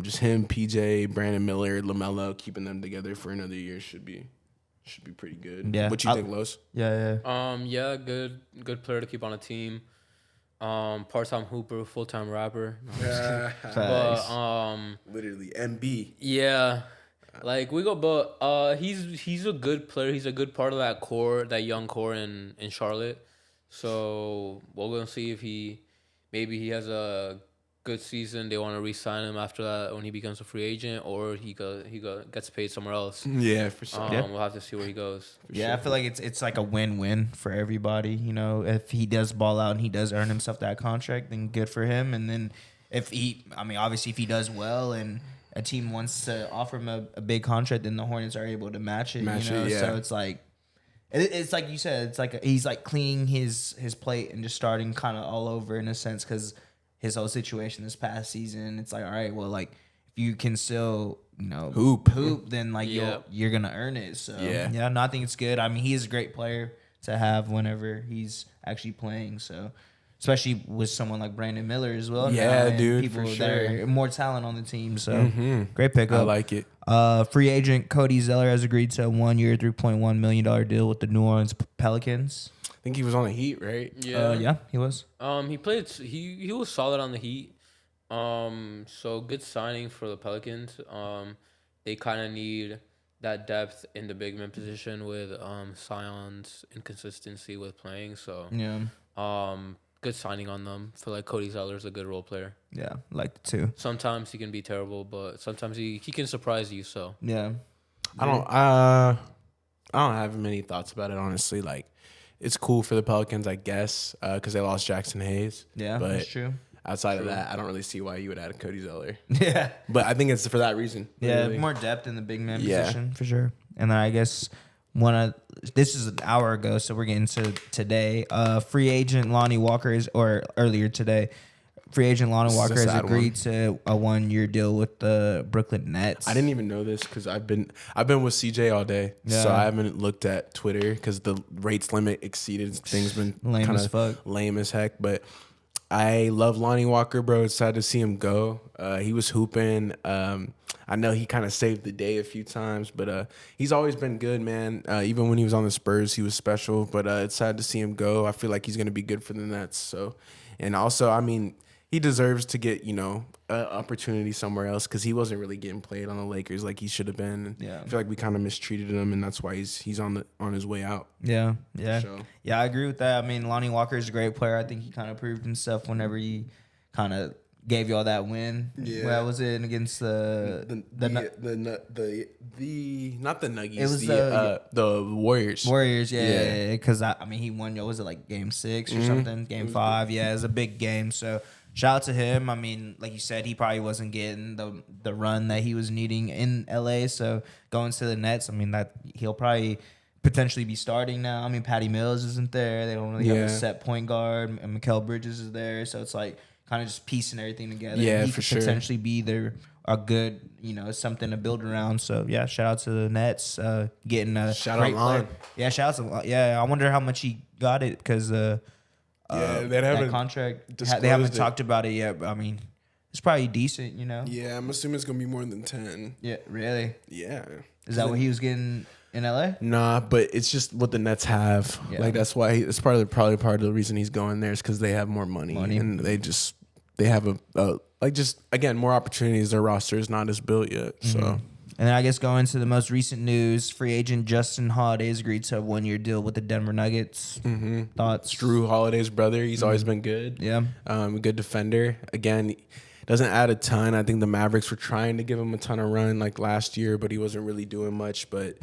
just him, PJ, Brandon Miller, LaMelo, keeping them together for another year should be pretty good. Yeah. What you think, Los? Yeah. Good player to keep on a team. Part-time hooper, full-time rapper. But literally MB. Yeah. Like we go, but he's a good player. He's a good part of that core, that young core in Charlotte. So we're gonna see if he has a good season. They want to re-sign him after that when he becomes a free agent, or he gets paid somewhere else. Yeah, for sure. We'll have to see where he goes. I feel like it's like a win-win for everybody. You know, if he does ball out and he does earn himself that contract, then good for him. And then obviously if he does well and a team wants to offer him a big contract, then the Hornets are able to match it. So it's like. It's like you said. It's like he's like cleaning his plate and just starting kind of all over in a sense because his whole situation this past season. It's like, all right, well, like if you can still hoop, then like you're gonna earn it. So no, I think it's good. I mean, he is a great player to have whenever he's actually playing. So especially with someone like Brandon Miller as well. Yeah, dude, people for there, sure. more talent on the team. So great pickup. I like it. Free agent Cody Zeller has agreed to a 1 year, $3.1 million deal with the New Orleans Pelicans. I think he was on the Heat, right? Yeah, he was. He played. He was solid on the Heat. So good signing for the Pelicans. They kind of need that depth in the big man position with Sion's inconsistency with playing. So good signing on them. I feel like Cody Zeller's a good role player. Yeah, like it too. Sometimes he can be terrible, but sometimes he can surprise you. So yeah, I don't have many thoughts about it, honestly. Like, it's cool for the Pelicans, I guess, because they lost Jackson Hayes. Yeah, but that's true. Outside of that, I don't really see why you would add a Cody Zeller. Yeah, but I think it's for that reason. Yeah, really. More depth in the big man position for sure. And then I guess this is an hour ago, so we're getting to today. Free agent Lonnie Walker earlier today. Free agent Lonnie Walker has agreed to a 1 year deal with the Brooklyn Nets. I didn't even know this because I've been with CJ all day, so I haven't looked at Twitter because the rates limit exceeded. Things been lame as fuck, lame as heck. But I love Lonnie Walker, bro. It's sad to see him go. He was hooping. I know he kind of saved the day a few times, but he's always been good, man. Even when he was on the Spurs, he was special. But it's sad to see him go. I feel like he's gonna be good for the Nets. So, and also, I mean, he deserves to get an opportunity somewhere else because he wasn't really getting played on the Lakers like he should have been. And I feel like we kind of mistreated him, and that's why he's on his way out. Yeah. I agree with that. I mean, Lonnie Walker is a great player. I think he kind of proved himself whenever he kind of gave y'all that win. Yeah. Well, was it against the not the Nuggies? It was the Warriors. Warriors, yeah. Because he won. Was it like Game 6 or something? Game 5. Yeah, it was a big game. So shout out to him. I mean, like you said, he probably wasn't getting the run that he was needing in LA. So going to the Nets, that he'll probably potentially be starting now. Patty Mills isn't there. They don't really have a set point guard. And Mikal Bridges is there. So it's like kind of just piecing everything together. Yeah, he for could sure. Potentially be there a good, something to build around. So yeah, shout out to the Nets getting a shout great out Lon. Yeah, shout out to I wonder how much he got it because they haven't contract. They haven't talked about it yet. But it's probably decent. Yeah, I'm assuming it's gonna be more than 10. Yeah, really. Yeah. Is that what he was getting in LA? Nah, but it's just what the Nets have. Yeah. Like that's why it's probably part of the reason he's going there is because they have more money and they have more opportunities. Their roster is not as built yet. So, and then I guess going to the most recent news, free agent Justin Holiday has agreed to a 1 year deal with the Denver Nuggets. Thoughts? Drew Holiday's brother. He's always been good. Yeah, a good defender. Again, doesn't add a ton. I think the Mavericks were trying to give him a ton of run like last year, but he wasn't really doing much. But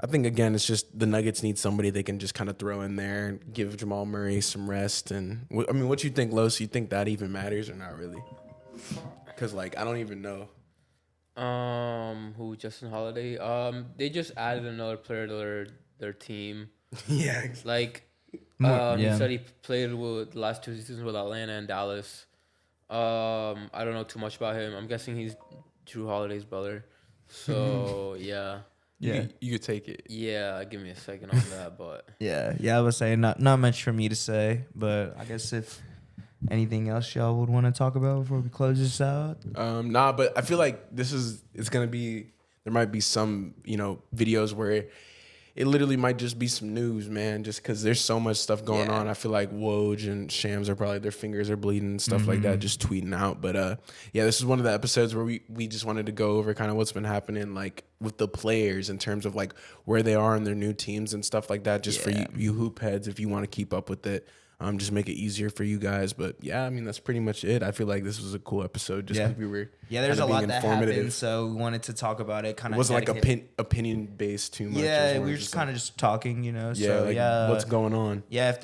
I think, again, it's just the Nuggets need somebody they can just kind of throw in there and give Jamal Murray some rest. And what you think, Los? You think that even matters or not really? Because, I don't even know. Who, Justin Holiday? They just added another player to their team. Yeah. He said he played with the last 2 seasons with Atlanta and Dallas. I don't know too much about him. I'm guessing he's Drew Holiday's brother. So yeah. You could take it. Yeah, give me a second on that, but yeah, I was saying not much for me to say, but I guess if anything else y'all would want to talk about before we close this out? Nah, but I feel like it's gonna be, there might be some, videos where it literally might just be some news, man, just because there's so much stuff going on. I feel like Woj and Shams are probably, their fingers are bleeding and stuff like that, just tweeting out. But this is one of the episodes where we just wanted to go over kind of what's been happening, like with the players in terms of like where they are in their new teams and stuff like that, just for you hoop heads, if you want to keep up with it. Just make it easier for you guys. But yeah, I mean, that's pretty much it. I feel like this was a cool episode just because we were there's a lot that happened, so we wanted to talk about it. Kind of, it wasn't like opinion based too much. Yeah, we were just kind of just talking, what's going on. Yeah,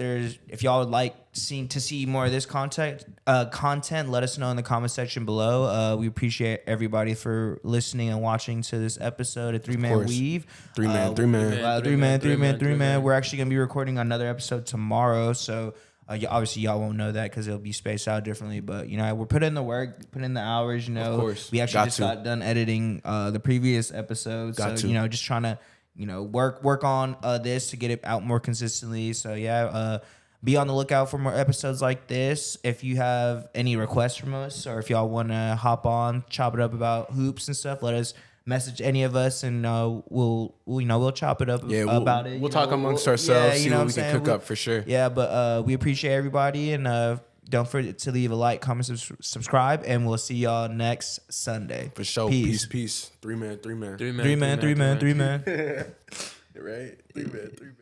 if y'all would like to see more of this content, let us know in the comment section below. We appreciate everybody for listening and watching to this episode of 3-Man Weave. 3-Man. We're actually gonna be recording another episode tomorrow, so obviously y'all won't know that because it'll be spaced out differently. But we're putting in the work, putting in the hours. Of course, we actually got done editing the previous episode, just trying to work on this to get it out more consistently. So be on the lookout for more episodes like this. If you have any requests from us, or if y'all want to hop on, chop it up about hoops and stuff, let us message any of us, and we'll chop it up about it. We'll talk amongst ourselves, see what we can cook up for sure. Yeah, but we appreciate everybody, and don't forget to leave a like, comment, subscribe, and we'll see y'all next Sunday. For sure. Peace. 3-Man. Three man. Right? 3-Man.